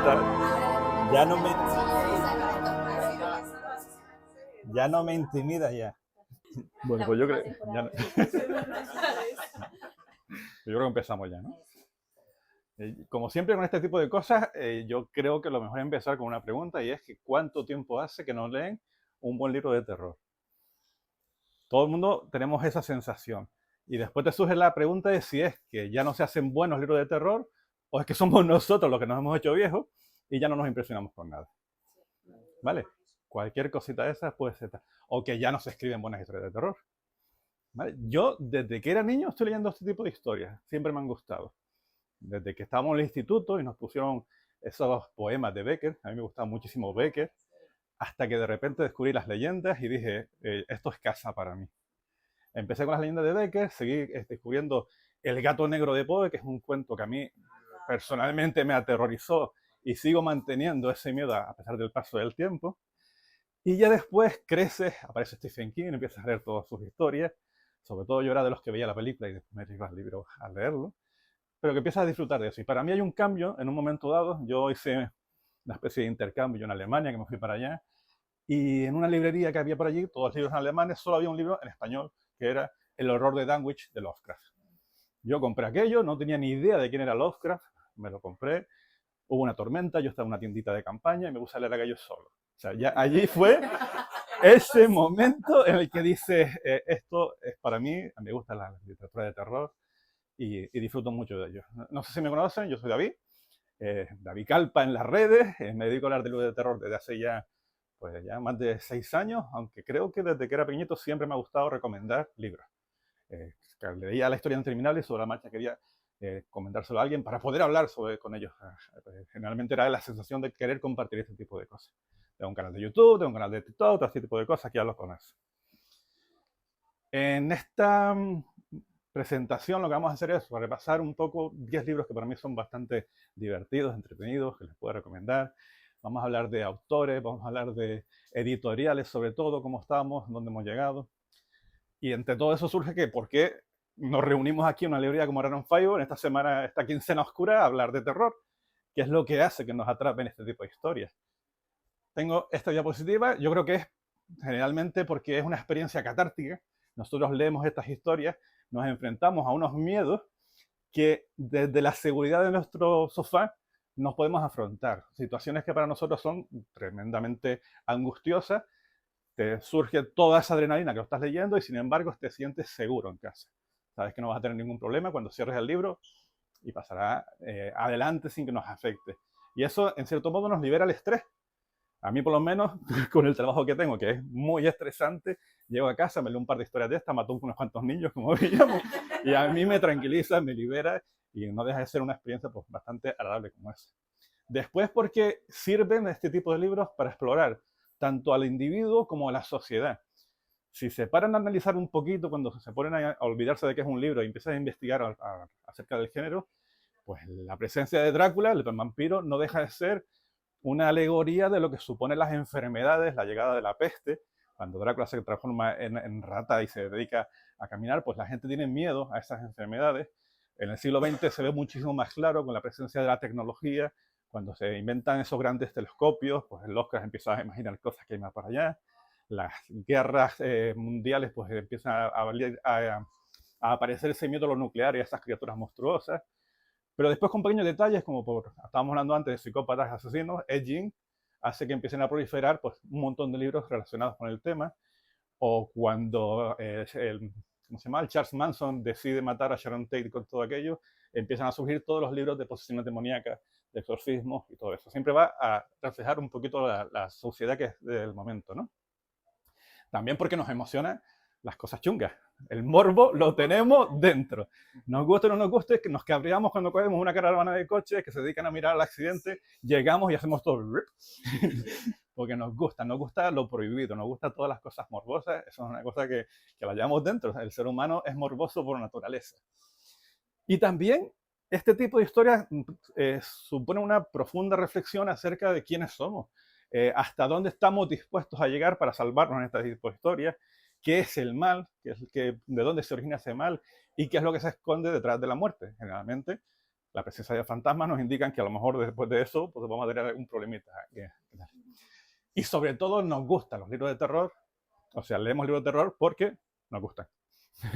Ya no me, ya no me intimida ya. Bueno, pues yo creo, yo creo que empezamos ya, ¿no? Como siempre con este tipo de cosas, yo creo que lo mejor es empezar con una pregunta y es que ¿cuánto tiempo hace que no leen un buen libro de terror? Todo el mundo tenemos esa sensación. Y después te surge la pregunta de si es que ya no se hacen buenos libros de terror o es que somos nosotros los que nos hemos hecho viejos y ya no nos impresionamos con nada. ¿Vale? Cualquier cosita de esas puede ser. O que ya no se escriben buenas historias de terror. ¿Vale? Yo, desde que era niño, estoy leyendo este tipo de historias. Siempre me han gustado. Desde que estábamos en el instituto y nos pusieron esos poemas de Becker, a mí me gustaba muchísimo Becker, hasta que de repente descubrí las leyendas y dije, esto es casa para mí. Empecé con las leyendas de Becker, seguí descubriendo El gato negro de Poe, que es un cuento que a mí personalmente me aterrorizó y sigo manteniendo ese miedo a pesar del paso del tiempo. Y ya después crece, aparece Stephen King, empiezas a leer todas sus historias. Sobre todo yo era de los que veía la película y después me iba al libro a leerlo. Pero que empiezas a disfrutar de eso. Y para mí hay un cambio en un momento dado. Yo hice una especie de intercambio en Alemania, que me fui para allá. Y en una librería que había por allí, todos los libros alemanes, solo había un libro en español, que era El horror de Dunwich de Lovecraft. Yo compré aquello, no tenía ni idea de quién era Lovecraft, me lo compré. Hubo una tormenta, yo estaba en una tiendita de campaña y me puse a leer aquello solo. O sea, ya allí fue ese momento en el que dices, esto es para mí, me gusta la literatura de terror y disfruto mucho de ello. No sé si me conocen, yo soy David, David Calpa en las redes, me dedico a hablar de libros de terror desde hace ya, pues ya más de 6 años, aunque creo que desde que era pequeñito siempre me ha gustado recomendar libros. Leía La historia interminable y sobre la marcha quería comentárselo a alguien para poder hablar con ellos. Generalmente era la sensación de querer compartir este tipo de cosas. Tengo un canal de YouTube, tengo un canal de TikTok, todo este tipo de cosas que ya los conoces. En esta presentación lo que vamos a hacer es repasar un poco 10 libros que para mí son bastante divertidos, entretenidos, que les puedo recomendar. Vamos a hablar de autores, vamos a hablar de editoriales, sobre todo, cómo estamos, dónde hemos llegado. Y entre todo eso surge que por qué nos reunimos aquí en una librería como Random Five en esta semana, esta quincena oscura, a hablar de terror, que es lo que hace que nos atrapen este tipo de historias. Tengo esta diapositiva, yo creo que es generalmente porque es una experiencia catártica. Nosotros leemos estas historias, nos enfrentamos a unos miedos que desde la seguridad de nuestro sofá nos podemos afrontar. Situaciones que para nosotros son tremendamente angustiosas, te surge toda esa adrenalina que lo estás leyendo y sin embargo te sientes seguro en casa. Sabes que no vas a tener ningún problema cuando cierres el libro y pasará adelante sin que nos afecte. Y eso, en cierto modo, nos libera el estrés. A mí, por lo menos, con el trabajo que tengo, que es muy estresante, llego a casa, me leo un par de historias de estas, mato unos cuantos niños, como veíamos, y a mí me tranquiliza, me libera y no deja de ser una experiencia pues, bastante agradable como esa. Después, porque sirven este tipo de libros para explorar tanto al individuo como a la sociedad. Si se paran a analizar un poquito, cuando se ponen a olvidarse de qué es un libro y empiezan a investigar acerca del género, pues la presencia de Drácula, el vampiro, no deja de ser una alegoría de lo que suponen las enfermedades, la llegada de la peste. Cuando Drácula se transforma en rata y se dedica a caminar, pues la gente tiene miedo a esas enfermedades. En el siglo XX se ve muchísimo más claro con la presencia de la tecnología. Cuando se inventan esos grandes telescopios, pues el Oscar empieza a imaginar cosas que hay más para allá. Las guerras mundiales pues empiezan a aparecer ese miedo a lo nuclear y a esas criaturas monstruosas. Pero después con pequeños detalles, como estábamos hablando antes de psicópatas asesinos, edging hace que empiecen a proliferar pues, un montón de libros relacionados con el tema. O cuando ¿cómo se llama? El Charles Manson decide matar a Sharon Tate con todo aquello, empiezan a surgir todos los libros de posesiones demoníacas, de exorcismos y todo eso. Siempre va a reflejar un poquito la sociedad que es del momento, ¿no? También porque nos emociona las cosas chungas. El morbo lo tenemos dentro. Nos guste o no nos guste, que nos cabreamos cuando cogemos una caravana de coches que se dedican a mirar al accidente, llegamos y hacemos todo. Porque nos gusta lo prohibido, nos gusta todas las cosas morbosas. Eso es una cosa que la llevamos dentro. El ser humano es morboso por naturaleza. Y también este tipo de historias supone una profunda reflexión acerca de quiénes somos, hasta dónde estamos dispuestos a llegar para salvarnos en este tipo de historias, qué es el mal, de dónde se origina ese mal y qué es lo que se esconde detrás de la muerte. Generalmente la presencia de fantasmas nos indican que a lo mejor después de eso pues vamos a tener un problemita. Y sobre todo nos gustan los libros de terror, o sea, leemos libros de terror porque nos gustan.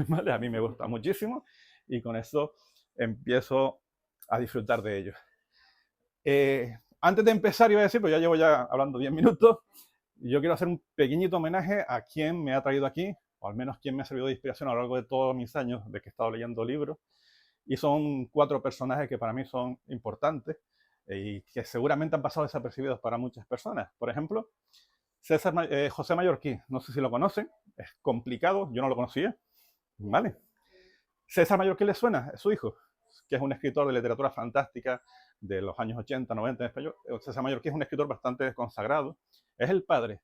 ¿Vale? A mí me gusta muchísimo y con eso empiezo a disfrutar de ellos. Antes de empezar, iba a decir, pues ya llevo hablando 10 minutos, yo quiero hacer un pequeñito homenaje a quien me ha traído aquí, o al menos quien me ha servido de inspiración a lo largo de todos mis años de que he estado leyendo libros. Y son 4 personajes que para mí son importantes y que seguramente han pasado desapercibidos para muchas personas. Por ejemplo, José Mallorquín, no sé si lo conocen, es complicado, yo no lo conocía, ¿vale? César Mallorquín le suena, es su hijo, que es un escritor de literatura fantástica de los años 80, 90 en español. César Mallorquín es un escritor bastante consagrado, es el padre,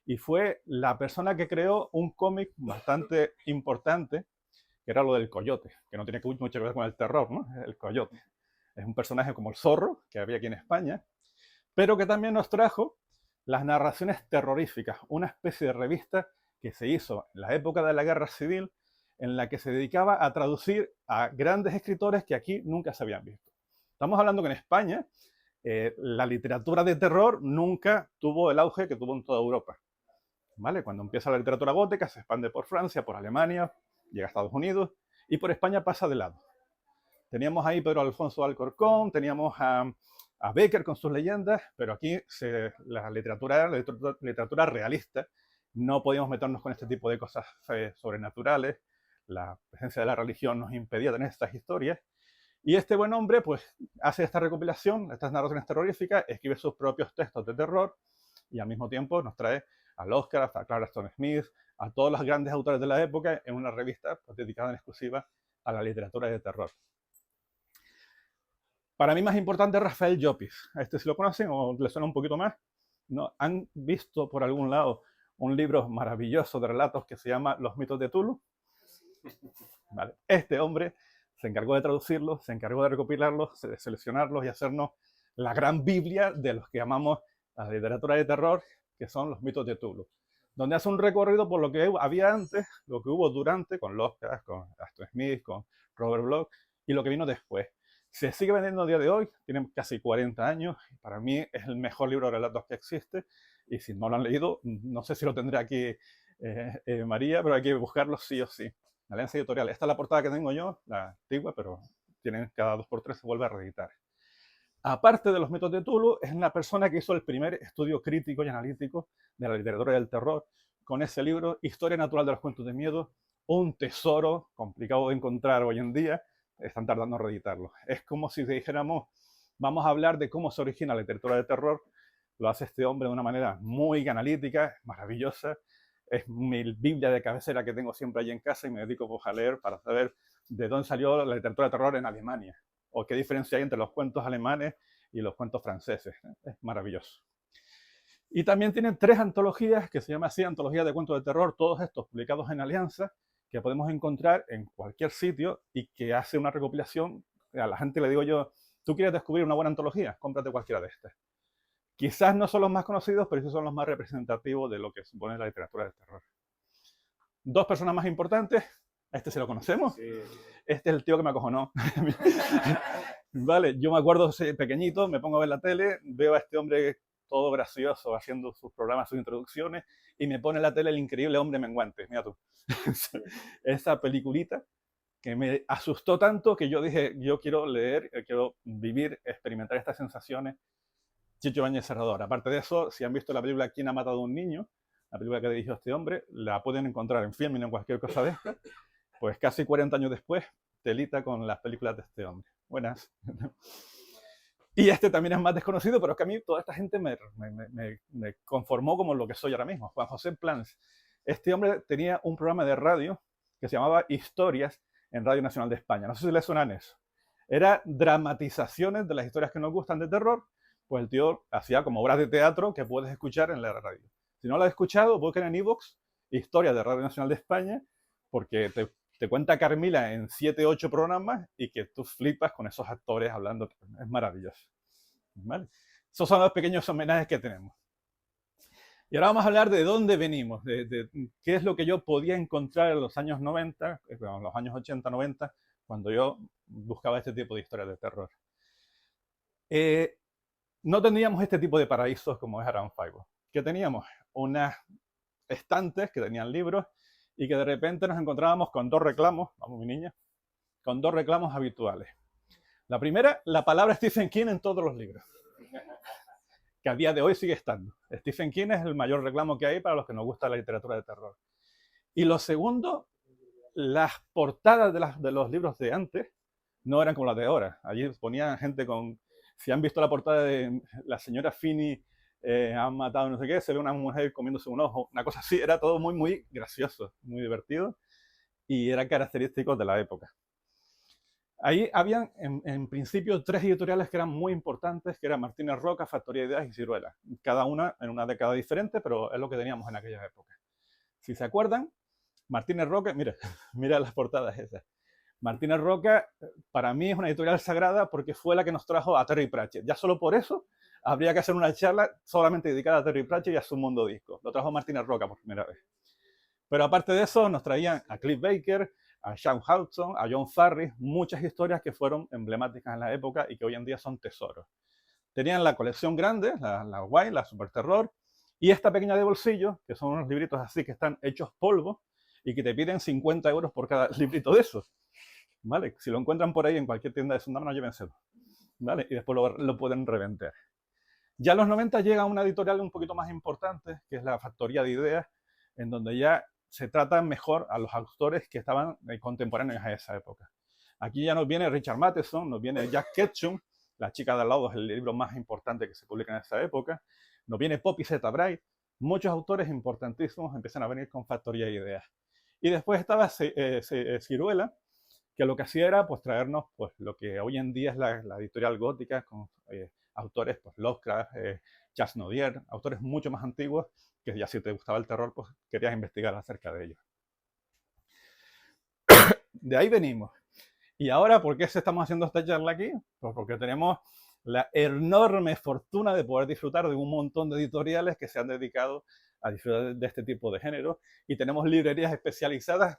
y fue la persona que creó un cómic bastante importante, que era lo del coyote, que no tiene mucho que ver con el terror, ¿no? El coyote. Es un personaje como el zorro, que había aquí en España, pero que también nos trajo las narraciones terroríficas, una especie de revista que se hizo en la época de la Guerra Civil, en la que se dedicaba a traducir a grandes escritores que aquí nunca se habían visto. Estamos hablando que en España la literatura de terror nunca tuvo el auge que tuvo en toda Europa. ¿Vale? Cuando empieza la literatura gótica se expande por Francia, por Alemania, llega a Estados Unidos y por España pasa de lado. Teníamos ahí Pedro Alfonso de Alcorcón, teníamos a Becker con sus leyendas, pero aquí la literatura realista, no podíamos meternos con este tipo de cosas sobrenaturales, la presencia de la religión nos impedía tener estas historias, y este buen hombre pues hace esta recopilación, estas narraciones terroríficas, escribe sus propios textos de terror, y al mismo tiempo nos trae a Lovecraft, a Clara Stone Smith, a todos los grandes autores de la época en una revista pues, dedicada en exclusiva a la literatura de terror. Para mí más importante es Rafael Llopis. A este si lo conocen o le suena un poquito más. ¿No? ¿Han visto por algún lado un libro maravilloso de relatos que se llama Los mitos de Tulu? Vale. Este hombre se encargó de traducirlos, se encargó de recopilarlos, de seleccionarlos y hacernos la gran Biblia de los que amamos la literatura de terror, que son los mitos de Tulu, donde hace un recorrido por lo que había antes, lo que hubo durante, con Lovecraft, con Aston Smith, con Robert Bloch, y lo que vino después. Se sigue vendiendo a día de hoy, tiene casi 40 años, y para mí es el mejor libro de relatos que existe, y si no lo han leído, no sé si lo tendré aquí María, pero hay que buscarlo sí o sí. La Alianza Editorial. Esta es la portada que tengo yo, la antigua, pero tienen cada 2x3 se vuelve a reeditar. Aparte de los mitos de Tulu, es la persona que hizo el primer estudio crítico y analítico de la literatura del terror con ese libro, Historia Natural de los Cuentos de Miedo, un tesoro complicado de encontrar hoy en día, están tardando en reeditarlo. Es como si dijéramos, vamos a hablar de cómo se origina la literatura de terror, lo hace este hombre de una manera muy analítica, maravillosa, es mi Biblia de cabecera que tengo siempre allí en casa y me dedico pues, a leer para saber de dónde salió la literatura de terror en Alemania o qué diferencia hay entre los cuentos alemanes y los cuentos franceses. Es maravilloso. Y también tienen 3 antologías que se llaman así, Antología de Cuentos de Terror, todos estos publicados en Alianza, que podemos encontrar en cualquier sitio y que hace una recopilación. A la gente le digo yo, tú quieres descubrir una buena antología, cómprate cualquiera de estas. Quizás no son los más conocidos, pero sí son los más representativos de lo que supone la literatura de terror. 2 personas más importantes, a este se lo conocemos. Sí. Este es el tío que me acojonó. Vale, yo me acuerdo pequeñito, me pongo a ver la tele, veo a este hombre todo gracioso haciendo sus programas, sus introducciones, y me pone en la tele El Increíble Hombre Menguante. Mira tú. Esa peliculita que me asustó tanto que yo dije, yo quiero leer, quiero vivir, experimentar estas sensaciones. Chicho Bañez Serrador. Aparte de eso, si han visto la película ¿Quién ha matado a un niño?, la película que dirigió este hombre, la pueden encontrar en Filmin o en cualquier cosa de esta. Pues casi 40 años después, telita con las películas de este hombre. Buenas. Y este también es más desconocido, pero es que a mí toda esta gente me conformó como lo que soy ahora mismo. Juan José Plans. Este hombre tenía un programa de radio que se llamaba Historias en Radio Nacional de España. No sé si les suenan eso. Era dramatizaciones de las historias que nos gustan de terror. Pues el tío hacía como obras de teatro que puedes escuchar en la radio. Si no lo has escuchado, busquen en iVoox Historia de Radio Nacional de España, porque te cuenta Carmila en 7, 8 programas y que tú flipas con esos actores hablando. Es maravilloso. ¿Vale? Esos son los pequeños homenajes que tenemos. Y ahora vamos a hablar de dónde venimos, de qué es lo que yo podía encontrar en los años 90, en los años 80, 90, cuando yo buscaba este tipo de historias de terror. no teníamos este tipo de paraísos como es Around Five. ¿Qué teníamos? Unas estantes que tenían libros y que de repente nos encontrábamos con dos reclamos, vamos mi niña, con dos reclamos habituales. La primera, la palabra Stephen King en todos los libros, que a día de hoy sigue estando. Stephen King es el mayor reclamo que hay para los que nos gusta la literatura de terror. Y lo segundo, las portadas de los libros de antes no eran como las de ahora. Allí ponían gente con... Si han visto la portada de la señora Finney han matado no sé qué, se ve una mujer comiéndose un ojo, una cosa así. Era todo muy, muy gracioso, muy divertido y era característico de la época. Ahí habían, en principio, tres editoriales que eran muy importantes, que eran Martínez Roca, Factoría de Ideas y Ciruela. Cada una en una década diferente, pero es lo que teníamos en aquella época. Si se acuerdan, Martínez Roca, mira, mira las portadas esas. Martínez Roca, para mí es una editorial sagrada porque fue la que nos trajo a Terry Pratchett. Ya solo por eso habría que hacer una charla solamente dedicada a Terry Pratchett y a su mundo disco. Lo trajo Martínez Roca por primera vez. Pero aparte de eso, nos traían a Cliff Baker, a Sean Hudson, a John Farris, muchas historias que fueron emblemáticas en la época y que hoy en día son tesoros. Tenían la colección grande, la guay, la super terror, y esta pequeña de bolsillo, que son unos libritos así que están hechos polvo y que te piden 50 euros por cada librito de esos. ¿Vale? Si lo encuentran por ahí en cualquier tienda de segunda mano, llévenselo. ¿Vale? Y después lo pueden revender. Ya en los 90 llega una editorial un poquito más importante, que es la Factoría de Ideas, en donde ya se trata mejor a los autores que estaban contemporáneos a esa época. Aquí ya nos viene Richard Matheson, nos viene Jack Ketchum, La chica de al lado es el libro más importante que se publica en esa época, nos viene Poppy Z. Bright, muchos autores importantísimos empiezan a venir con Factoría de Ideas. Y después estaba Ciruela, que lo que hacía era pues traernos pues lo que hoy en día es la editorial gótica con autores pues Lovecraft, Charles Nodier, autores mucho más antiguos que ya si te gustaba el terror pues querías investigar acerca de ellos. De ahí venimos. Y ahora, ¿por qué estamos haciendo esta charla aquí? Pues porque tenemos la enorme fortuna de poder disfrutar de un montón de editoriales que se han dedicado a disfrutar de este tipo de género y tenemos librerías especializadas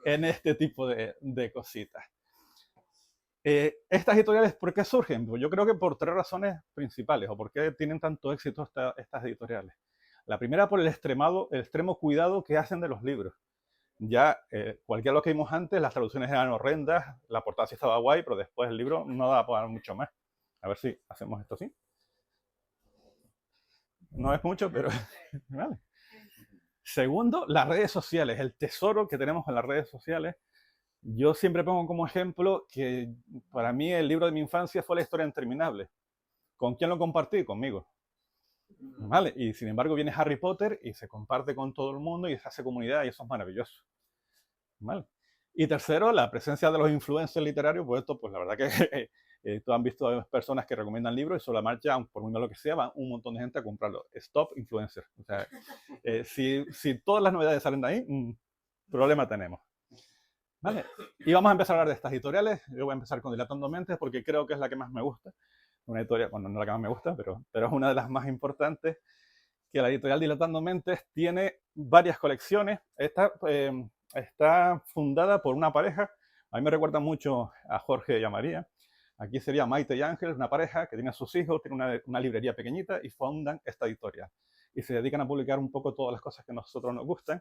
en este tipo de cositas. Estas editoriales, ¿por qué surgen? Pues yo creo que por tres razones principales, o por qué tienen tanto éxito estas editoriales. La primera, por el extremo cuidado que hacen de los libros. Ya, cualquiera de lo que vimos antes, las traducciones eran horrendas, la portada sí estaba guay, pero después el libro no daba para mucho más. A ver si hacemos esto así. No es mucho, pero... vale. Segundo, las redes sociales, el tesoro que tenemos en las redes sociales. Yo siempre pongo como ejemplo que para mí el libro de mi infancia fue La historia interminable. ¿Con quién lo compartí? Conmigo. ¿Vale? Y sin embargo viene Harry Potter y se comparte con todo el mundo y se hace comunidad y eso es maravilloso. ¿Vale? Y tercero, la presencia de los influencers literarios, pues esto, pues la verdad que tú han visto personas que recomiendan libros y sobre la marcha, por muy malo que sea, van un montón de gente a comprarlo. Stop influencer. O sea, si todas las novedades salen de ahí, problema tenemos. ¿Vale? Y vamos a empezar a hablar de estas editoriales. Yo voy a empezar con Dilatando Mentes porque creo que es la que más me gusta. Una editorial, bueno, no la que más me gusta, pero es una de las más importantes. Que la editorial Dilatando Mentes tiene varias colecciones. Está fundada por una pareja. A mí me recuerda mucho a Jorge y a María. Aquí sería Maite y Ángel, una pareja que tiene a sus hijos, tiene una librería pequeñita y fundan esta editorial. Y se dedican a publicar un poco todas las cosas que a nosotros nos gustan.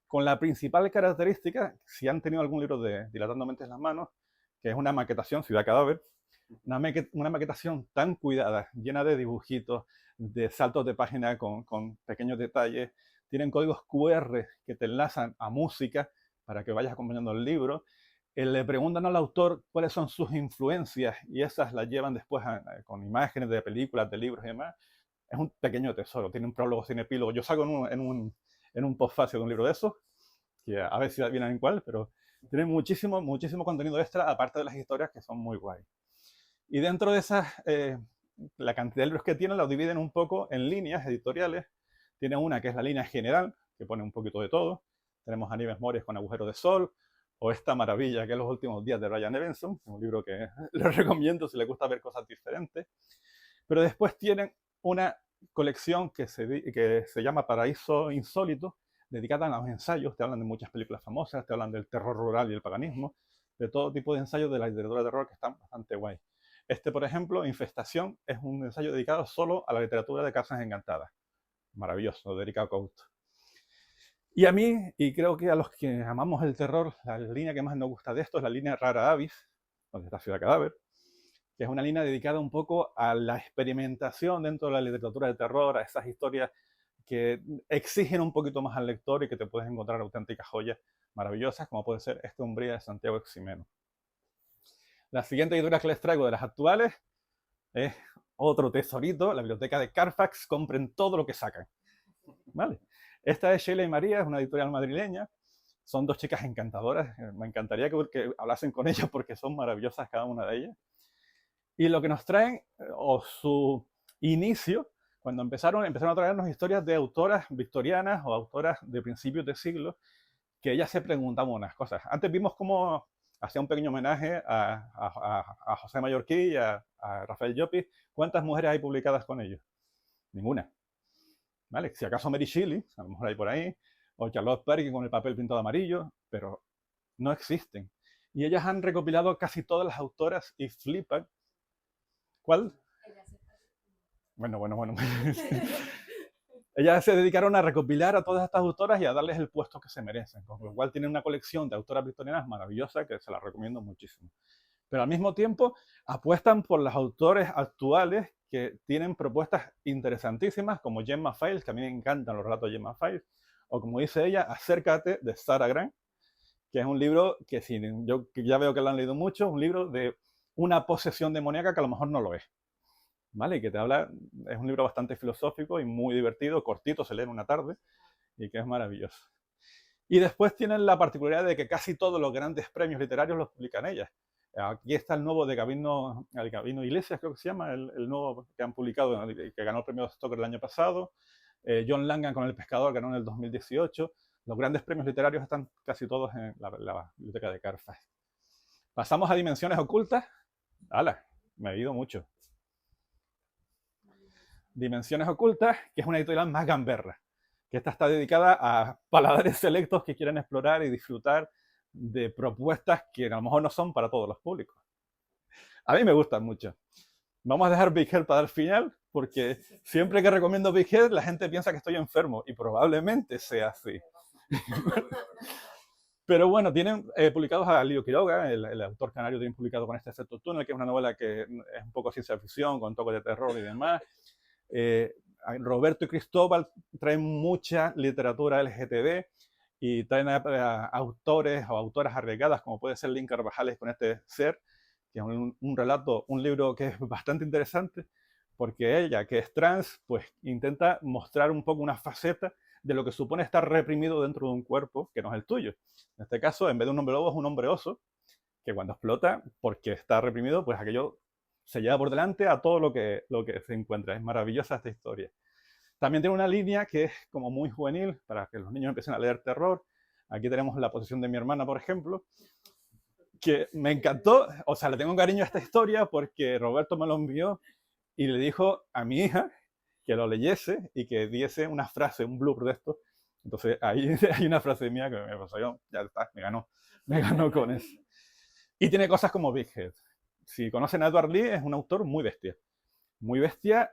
Con la principal característica, si han tenido algún libro de Dilatando Mentes en las manos, que es una maquetación, Ciudad Cadáver, una maquetación tan cuidada, llena de dibujitos, de saltos de página con pequeños detalles. Tienen códigos QR que te enlazan a música para que vayas acompañando el libro. Le preguntan al autor cuáles son sus influencias y esas las llevan después con imágenes de películas, de libros y demás. Es un pequeño tesoro. Tiene un prólogo sin epílogo. Yo salgo en un postfacio de un libro de esos, que a ver si adivinan en cuál, pero tiene muchísimo contenido extra, aparte de las historias que son muy guay. Y dentro de esas, la cantidad de libros que tienen, los dividen un poco en líneas editoriales. Tiene una que es la línea general, que pone un poquito de todo. Tenemos a Nieves Mores con Agujero de Sol, o esta maravilla que es Los últimos días de Ryan Evenson, un libro que les recomiendo si les gusta ver cosas diferentes. Pero después tienen una colección que se llama Paraíso Insólito, dedicada a los ensayos. Te hablan de muchas películas famosas, te hablan del terror rural y el paganismo, de todo tipo de ensayos de la literatura de terror que están bastante guay. Este, por ejemplo, Infestación, es un ensayo dedicado solo a la literatura de Casas Encantadas. Maravilloso, de Erika Cout. Y a mí, y creo que a los que amamos el terror, la línea que más nos gusta de esto es la línea Rara Avis, donde está Ciudad Cadáver, que es una línea dedicada un poco a la experimentación dentro de la literatura de terror, a esas historias que exigen un poquito más al lector y que te puedes encontrar auténticas joyas maravillosas, como puede ser Esta Umbría de Santiago Eximeno. La siguiente editorial que les traigo de las actuales es otro tesorito, la biblioteca de Carfax, compren todo lo que sacan. ¿Vale? Esta es Sheila y María, es una editorial madrileña. Son dos chicas encantadoras. Me encantaría que hablasen con ellas porque son maravillosas cada una de ellas. Y lo que nos traen, o su inicio, cuando empezaron a traernos historias de autoras victorianas o autoras de principios de siglo, que ellas se preguntaban unas cosas. Antes vimos cómo hacía un pequeño homenaje a José Mallorquí y a Rafael Llopis. ¿Cuántas mujeres hay publicadas con ellos? Ninguna. ¿Vale? Si acaso Mary Shelley, a lo mejor hay por ahí, o Charlotte Perkins con el papel pintado amarillo, pero no existen. Y ellas han recopilado casi todas las autoras y flipan. ¿Cuál? Bueno. Ellas se dedicaron a recopilar a todas estas autoras y a darles el puesto que se merecen, con lo cual tienen una colección de autoras victorianas maravillosa que se la recomiendo muchísimo. Pero al mismo tiempo apuestan por los autores actuales que tienen propuestas interesantísimas, como Gemma Files, que a mí me encantan los relatos de Gemma Files, o como dice ella, Acércate, de Sarah Grant, que es un libro que yo ya veo que lo han leído mucho, un libro de una posesión demoníaca que a lo mejor no lo es. ¿Vale? Y que te habla, es un libro bastante filosófico y muy divertido, cortito, se lee en una tarde, y que es maravilloso. Y después tienen la particularidad de que casi todos los grandes premios literarios los publican ellas. Aquí está el nuevo de Gabino Iglesias, creo que se llama, el nuevo que han publicado, que ganó el premio Stoker el año pasado. John Langan con El Pescador ganó en el 2018. Los grandes premios literarios están casi todos en la biblioteca de Carfax. Pasamos a Dimensiones Ocultas. ¡Hala! Me he ido mucho. Dimensiones Ocultas, que es una editorial más gamberra, que esta está dedicada a paladares selectos que quieren explorar y disfrutar de propuestas que a lo mejor no son para todos los públicos. A mí me gustan mucho. Vamos a dejar Big Head para el final, porque siempre que recomiendo Big Head la gente piensa que estoy enfermo, y probablemente sea así. Pero bueno, tienen publicados a Lío Quiroga, el autor canario, tiene publicado con este Efecto Túnel, que es una novela que es un poco ciencia ficción, con toques de terror y demás. Roberto y Cristóbal traen mucha literatura LGTB y traen a autores o autoras arriesgadas, como puede ser Lynn Carvajales con este Ser, que es un relato, un libro que es bastante interesante, porque ella, que es trans, pues intenta mostrar un poco una faceta de lo que supone estar reprimido dentro de un cuerpo que no es el tuyo. En este caso, en vez de un hombre lobo, es un hombre oso, que cuando explota, porque está reprimido, pues aquello se lleva por delante a todo lo que se encuentra. Es maravillosa esta historia. También tiene una línea que es como muy juvenil, para que los niños empiecen a leer terror. Aquí tenemos La posesión de mi hermana, por ejemplo, que me encantó. O sea, le tengo un cariño a esta historia porque Roberto me lo envió y le dijo a mi hija que lo leyese y que diese una frase, un blurb de esto. Entonces ahí hay una frase mía que me pasó yo, ya está, me ganó con eso. Y tiene cosas como Big Head. Si conocen a Edward Lee, es un autor muy bestia. Muy bestia,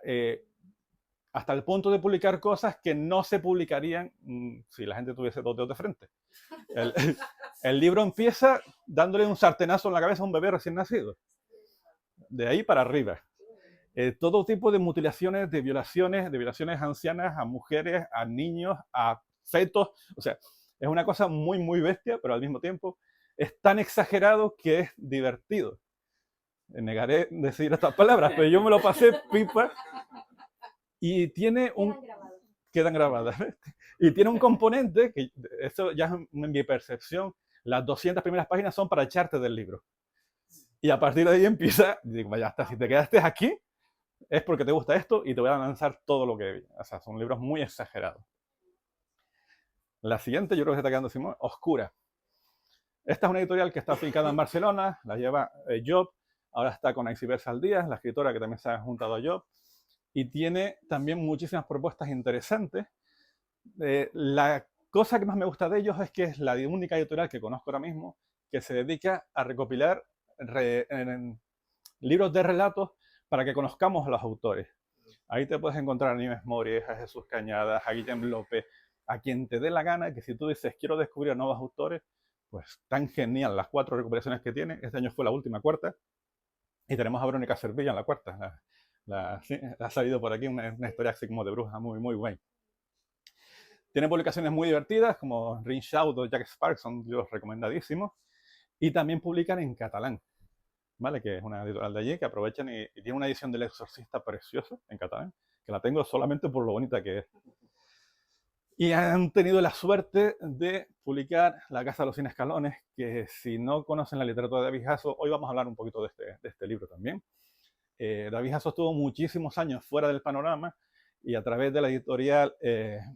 hasta el punto de publicar cosas que no se publicarían si la gente tuviese dos dedos de frente. El libro empieza dándole un sartenazo en la cabeza a un bebé recién nacido. De ahí para arriba. Todo tipo de mutilaciones, de violaciones ancianas a mujeres, a niños, a fetos. O sea, es una cosa muy, muy bestia, pero al mismo tiempo es tan exagerado que es divertido. Negaré decir estas palabras, pero yo me lo pasé pipa. Y tiene un... Quedan grabadas. Y tiene un componente, que esto ya es en mi percepción, las 200 primeras páginas son para echarte del libro. Y a partir de ahí empieza, digo, vaya, hasta si te quedaste aquí, es porque te gusta esto y te voy a lanzar todo lo que vi. O sea, son libros muy exagerados. La siguiente, yo creo que se está quedando Simón, Oscura. Esta es una editorial que está afincada en Barcelona, la lleva Job, ahora está con Axiver Saldías, la escritora que también se ha juntado a Job, y tiene también muchísimas propuestas interesantes. La cosa que más me gusta de ellos es que es la única editorial que conozco ahora mismo que se dedica a recopilar libros de relatos para que conozcamos a los autores. Ahí te puedes encontrar a Nieves Mori, a Jesús Cañadas, a Guillem López, a quien te dé la gana, que si tú dices quiero descubrir a nuevos autores, pues tan genial las 4 recuperaciones que tiene. Este año fue la última, cuarta, y tenemos a Verónica Cervilla en la cuarta. Sí, ha salido por aquí una historia así como de bruja muy, muy guay. Tiene publicaciones muy divertidas, como Ring Shout o Jack Sparks, son libros recomendadísimos. Y también publican en catalán, ¿vale? Que es una editorial de allí que aprovechan y tiene una edición del Exorcista preciosa en catalán, que la tengo solamente por lo bonita que es. Y han tenido la suerte de publicar La Casa de los 100 Escalones, que si no conocen la literatura de David Hasso, hoy vamos a hablar un poquito de este libro también. David Hasso estuvo muchísimos años fuera del panorama y a través de la editorial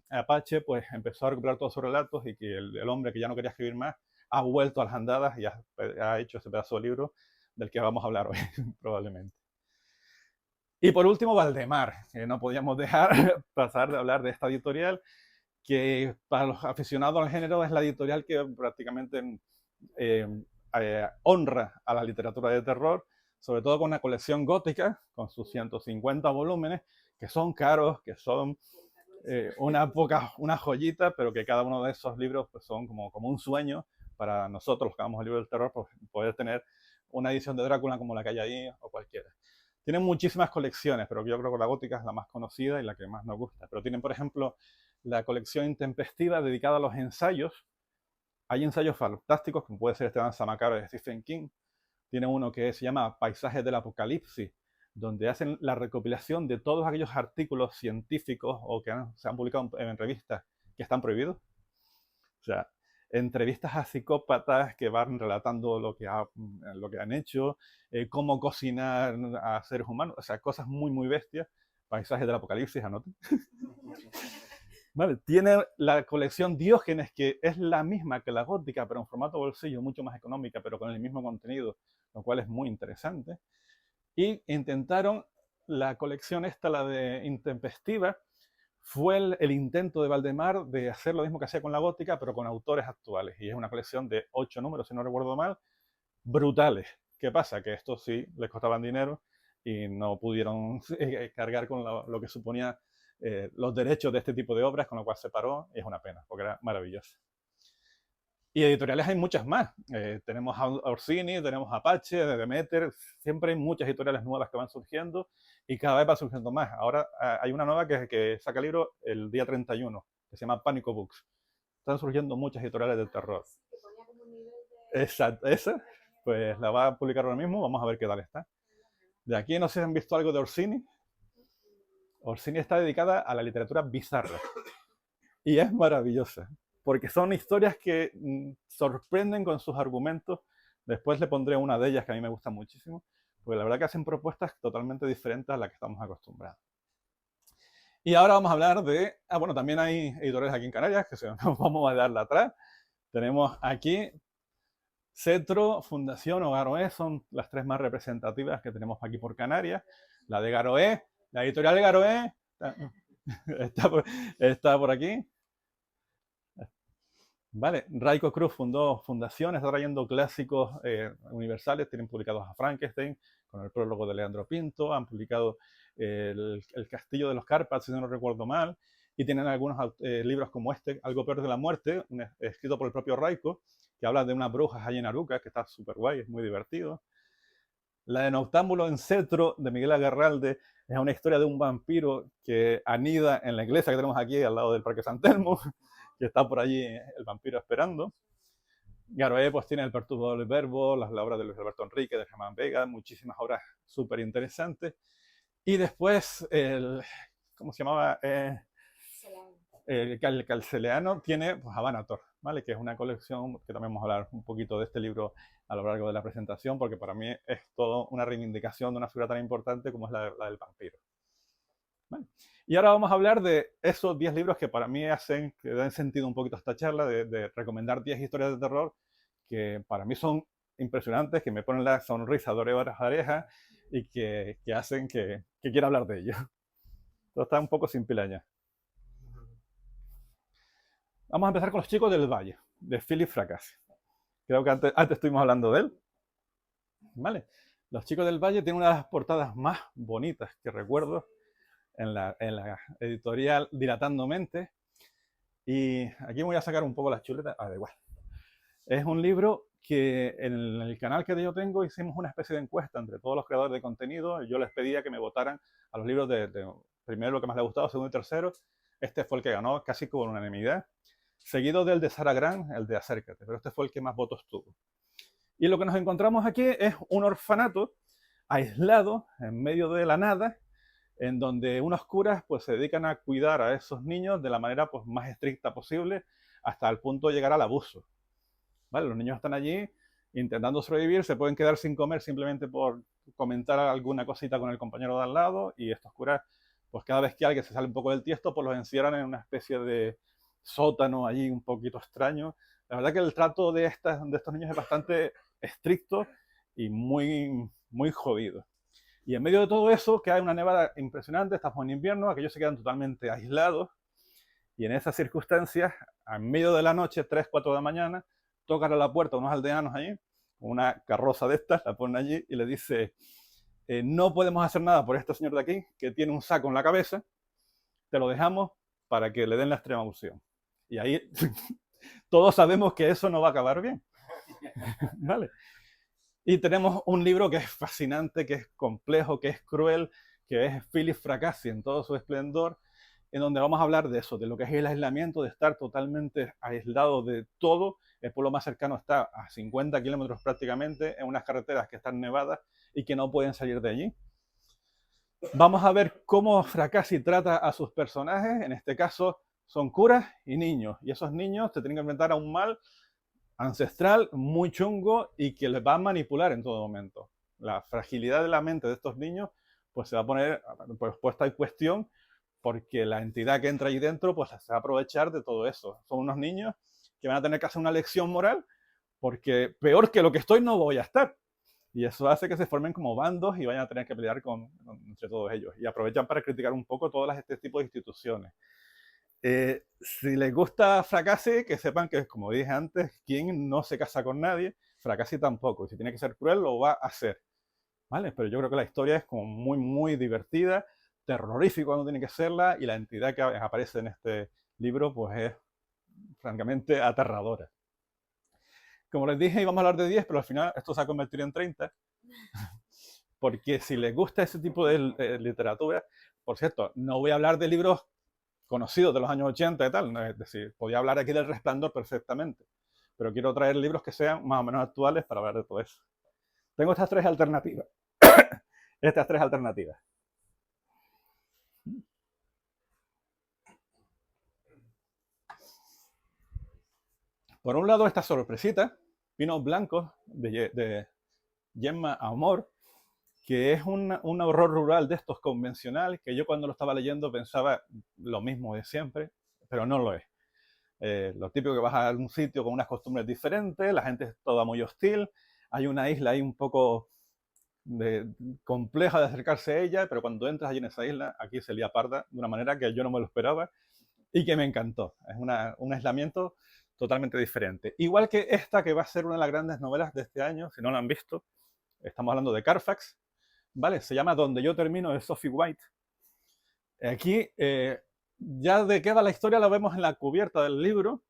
Apache, pues empezó a recuperar todos sus relatos y que el hombre que ya no quería escribir más ha vuelto a las andadas y ha hecho ese pedazo de libro del que vamos a hablar hoy, probablemente. Y por último, Valdemar, que no podíamos dejar pasar de hablar de esta editorial, que para los aficionados al género es la editorial que prácticamente honra a la literatura de terror, sobre todo con una colección gótica, con sus 150 volúmenes, que son caros, que son una joyita, pero que cada uno de esos libros pues, son como un sueño para nosotros, los que amamos el libro del terror, pues, poder tener una edición de Drácula como la que hay ahí o cualquiera. Tienen muchísimas colecciones, pero yo creo que la gótica es la más conocida y la que más nos gusta. Pero tienen, por ejemplo, la colección intempestiva dedicada a los ensayos. Hay ensayos fantásticos, como puede ser este Danza Macabra de Stephen King. Tiene uno que se llama Paisajes del Apocalipsis, donde hacen la recopilación de todos aquellos artículos científicos o que se han publicado en revistas que están prohibidos. O sea, entrevistas a psicópatas que van relatando lo que han hecho, cómo cocinar a seres humanos, o sea, cosas muy, muy bestias. Paisajes del Apocalipsis, anoten. Vale, tiene la colección Diógenes, que es la misma que la gótica, pero en formato bolsillo, mucho más económica, pero con el mismo contenido, lo cual es muy interesante. Y intentaron la colección esta, la de Intempestiva, fue el intento de Valdemar de hacer lo mismo que hacía con la gótica, pero con autores actuales. Y es una colección de 8 números, si no recuerdo mal, brutales. ¿Qué pasa? Que estos sí les costaban dinero y no pudieron cargar con lo que suponía los derechos de este tipo de obras, con lo cual se paró, y es una pena, porque era maravillosa. Y editoriales hay muchas más. Tenemos a Orsini, tenemos a Apache, de Demeter, siempre hay muchas editoriales nuevas que van surgiendo y cada vez va surgiendo más. Ahora hay una nueva que saca el libro el día 31, que se llama Pánico Books. Están surgiendo muchas editoriales del terror. Exacto, esa, pues la va a publicar ahora mismo, vamos a ver qué tal está. De aquí no sé si han visto algo de Orsini. Orsini está dedicada a la literatura bizarra y es maravillosa, porque son historias que sorprenden con sus argumentos. Después le pondré una de ellas que a mí me gusta muchísimo, porque la verdad que hacen propuestas totalmente diferentes a las que estamos acostumbrados. Y ahora vamos a hablar de... bueno, también hay editores aquí en Canarias, que vamos a darle atrás. Tenemos aquí Cetro, Fundación o Garoé, son las 3 más representativas que tenemos aquí por Canarias. La de Garoé, la editorial de Garoé está por aquí. Vale, Raiko Cruz fundó Fundación, está trayendo clásicos universales, tienen publicados a Frankenstein, con el prólogo de Leandro Pinto, han publicado el Castillo de los Cárpatos, si no recuerdo mal, y tienen algunos libros como este, Algo peor de la muerte, escrito por el propio Raiko, que habla de unas brujas allí en Aruca, que está súper guay, es muy divertido. La de Noctámbulo en Cetro, de Miguel Agarralde, es una historia de un vampiro que anida en la iglesia que tenemos aquí al lado del Parque San Telmo, que está por allí el vampiro esperando. Garoé pues tiene El perturbador del verbo, las obras de Luis Alberto Enrique, de Germán Vega, muchísimas obras súper interesantes. Y después, ¿cómo se llamaba? El Calceleano tiene pues, Habanator, ¿vale? Que es una colección que también vamos a hablar un poquito de este libro a lo largo de la presentación, porque para mí es todo una reivindicación de una figura tan importante como es la del vampiro. ¿Vale? Y ahora vamos a hablar de esos 10 libros que para mí que dan sentido un poquito a esta charla, de recomendar 10 historias de terror que para mí son impresionantes, que me ponen la sonrisa de oreja y que hacen que quiera hablar de ellos. Todo está un poco sin pilaña. Vamos a empezar con Los chicos del Valle, de Philip Fracassi. Creo que antes estuvimos hablando de él. ¿Vale? Los Chicos del Valle tienen una de las portadas más bonitas que recuerdo en la editorial Dilatando Mente. Y aquí me voy a sacar un poco las chuletas. Da igual. Es un libro que en el canal que yo tengo hicimos una especie de encuesta entre todos los creadores de contenido. Yo les pedía que me votaran a los libros de primero lo que más les ha gustado, segundo y tercero. Este fue el que ganó casi con unanimidad, seguido del de Sara Grant, el de Acércate, pero este fue el que más votos tuvo. Y lo que nos encontramos aquí es un orfanato aislado en medio de la nada, en donde unos curas pues se dedican a cuidar a esos niños de la manera pues más estricta posible hasta el punto de llegar al abuso. ¿Vale? Los niños están allí intentando sobrevivir, se pueden quedar sin comer simplemente por comentar alguna cosita con el compañero de al lado, y estos curas, pues cada vez que alguien se sale un poco del tiesto, pues los encierran en una especie de sótano allí un poquito extraño. La verdad que el trato de estos niños es bastante estricto y muy jodido. Y en medio de todo eso, que hay una nevada impresionante, estamos en invierno, aquellos se quedan totalmente aislados, y en esas circunstancias, a medio de la noche, 3, 4 de la mañana, tocan a la puerta unos aldeanos allí, una carroza de estas, la ponen allí y le dice, no podemos hacer nada por este señor de aquí, que tiene un saco en la cabeza, te lo dejamos para que le den la extrema unción. Y ahí todos sabemos que eso no va a acabar bien. ¿Vale? Y tenemos un libro que es fascinante, que es complejo, que es cruel, que es Philip Fracassi en todo su esplendor, en donde vamos a hablar de eso, de lo que es el aislamiento, de estar totalmente aislado de todo. El pueblo más cercano está a 50 kilómetros prácticamente, en unas carreteras que están nevadas y que no pueden salir de allí. Vamos a ver cómo Fracassi trata a sus personajes. En este caso son curas y niños, y esos niños se tienen que enfrentar a un mal ancestral muy chungo y que les va a manipular en todo momento. La fragilidad de la mente de estos niños pues se va a poner pues, puesta en cuestión, porque la entidad que entra ahí dentro pues se va a aprovechar de todo eso. Son unos niños que van a tener que hacer una lección moral, porque peor que lo que estoy no voy a estar. Y eso hace que se formen como bandos y vayan a tener que pelear entre todos ellos. Y aprovechan para criticar un poco todas este tipo de instituciones. Si les gusta Fracassi, que sepan que, como dije antes, quien no se casa con nadie, Fracassi tampoco. Y si tiene que ser cruel, lo va a hacer. ¿Vale? Pero yo creo que la historia es como muy divertida, terrorífica cuando tiene que serla, y la entidad que aparece en este libro pues es francamente aterradora. Como les dije, íbamos a hablar de 10, pero al final esto se ha convertido en 30, porque si les gusta ese tipo de literatura, por cierto, no voy a hablar de libros conocidos de los años 80 y tal, es decir, podía hablar aquí del Resplandor perfectamente, pero quiero traer libros que sean más o menos actuales para hablar de todo eso. Tengo estas tres alternativas. Estas tres alternativas. Por un lado, esta sorpresita, Pinos Blancos, de Gemma Amor, que es un horror rural de estos convencionales, que yo cuando lo estaba leyendo pensaba lo mismo de siempre, pero no lo es. Lo típico que vas a un sitio con unas costumbres diferentes, la gente es toda muy hostil, hay una isla ahí un poco compleja de acercarse a ella, pero cuando entras allí en esa isla, aquí se lía parda de una manera que yo no me lo esperaba y que me encantó. Es un aislamiento totalmente diferente. Igual que esta, que va a ser una de las grandes novelas de este año, si no la han visto, estamos hablando de Carfax, ¿vale? Se llama Donde yo termino, de Sophie White. Aquí, ya de qué va la historia la vemos en la cubierta del libro,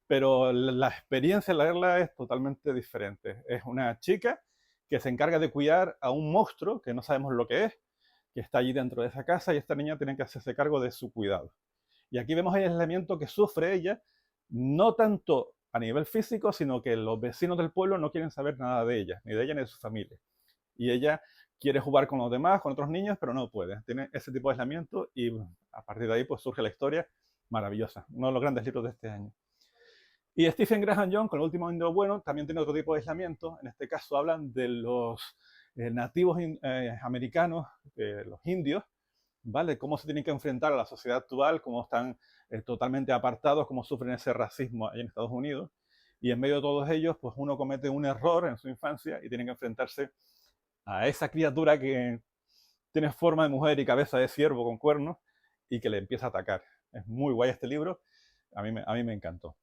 pero la experiencia de leerla es totalmente diferente. Es una chica que se encarga de cuidar a un monstruo que no sabemos lo que es, que está allí dentro de esa casa, y esta niña tiene que hacerse cargo de su cuidado. Y aquí vemos el aislamiento que sufre ella, no tanto a nivel físico, sino que los vecinos del pueblo no quieren saber nada de ella, ni de ella ni de su familia. Y ella quiere jugar con los demás, con otros niños, pero no puede. Tiene ese tipo de aislamiento, y a partir de ahí pues surge la historia maravillosa, uno de los grandes libros de este año. Y Stephen Graham Young, con El último indio bueno, también tiene otro tipo de aislamiento. En este caso hablan de los nativos americanos, los indios, ¿vale? Cómo se tienen que enfrentar a la sociedad actual, cómo están totalmente apartados, cómo sufren ese racismo ahí en Estados Unidos. Y en medio de todos ellos, pues uno comete un error en su infancia y tienen que enfrentarse a esa criatura que tiene forma de mujer y cabeza de ciervo con cuernos y que le empieza a atacar. Es muy guay este libro, a mí me encantó.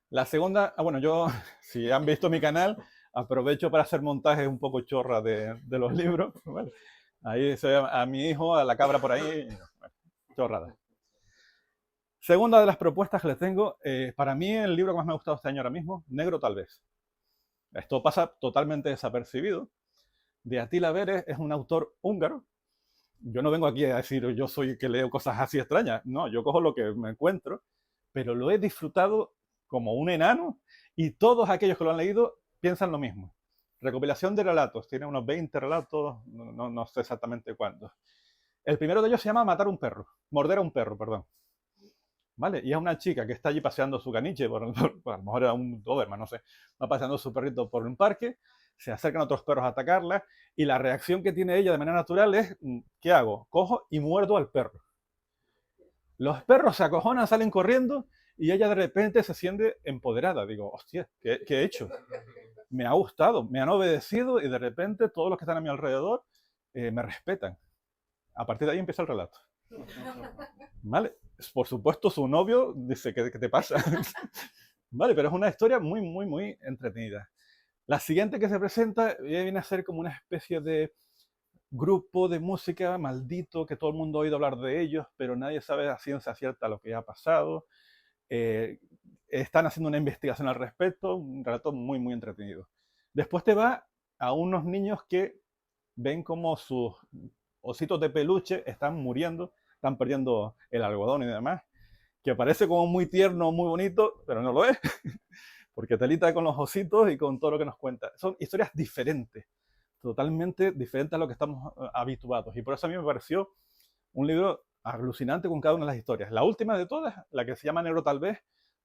La segunda, bueno, yo, si han visto mi canal, aprovecho para hacer montajes un poco chorra de los libros. ¿Vale? Ahí se ve a mi hijo, a la cabra por ahí, bueno, chorrada. Segunda de las propuestas que les tengo, para mí el libro que más me ha gustado este año ahora mismo, Negro tal vez. Esto pasa totalmente desapercibido. De Attila Veres es un autor húngaro. Yo no vengo aquí a decir yo soy el que leo cosas así extrañas. No, yo cojo lo que me encuentro, pero lo he disfrutado como un enano y todos aquellos que lo han leído piensan lo mismo. Recopilación de relatos, tiene unos 20 relatos, no sé exactamente cuántos. El primero de ellos se llama Morder a un perro, perdón. ¿Vale? Y es una chica que está allí paseando su caniche, a lo mejor era un Doberman, no sé, va paseando su perrito por un parque, se acercan otros perros a atacarla y la reacción que tiene ella de manera natural es, ¿qué hago? Cojo y muerdo al perro. Los perros se acojonan, salen corriendo y ella de repente se siente empoderada. Digo, hostia, ¿qué he hecho? Me ha gustado, me han obedecido y de repente todos los que están a mi alrededor me respetan. A partir de ahí empieza el relato. ¿Vale? Por supuesto, su novio dice, ¿qué te pasa? ¿Vale? Pero es una historia muy, muy, muy entretenida. La siguiente que se presenta viene a ser como una especie de grupo de música maldito que todo el mundo ha oído hablar de ellos, pero nadie sabe a ciencia cierta lo que ha pasado. Están haciendo una investigación al respecto, un relato muy, muy entretenido. Después te va a unos niños que ven como sus ositos de peluche están muriendo, están perdiendo el algodón y demás, que parece como muy tierno, muy bonito, pero no lo es, porque telita con los ositos y con todo lo que nos cuenta. Son historias diferentes, totalmente diferentes a lo que estamos habituados. Y por eso a mí me pareció un libro alucinante con cada una de las historias. La última de todas, la que se llama Negro tal vez,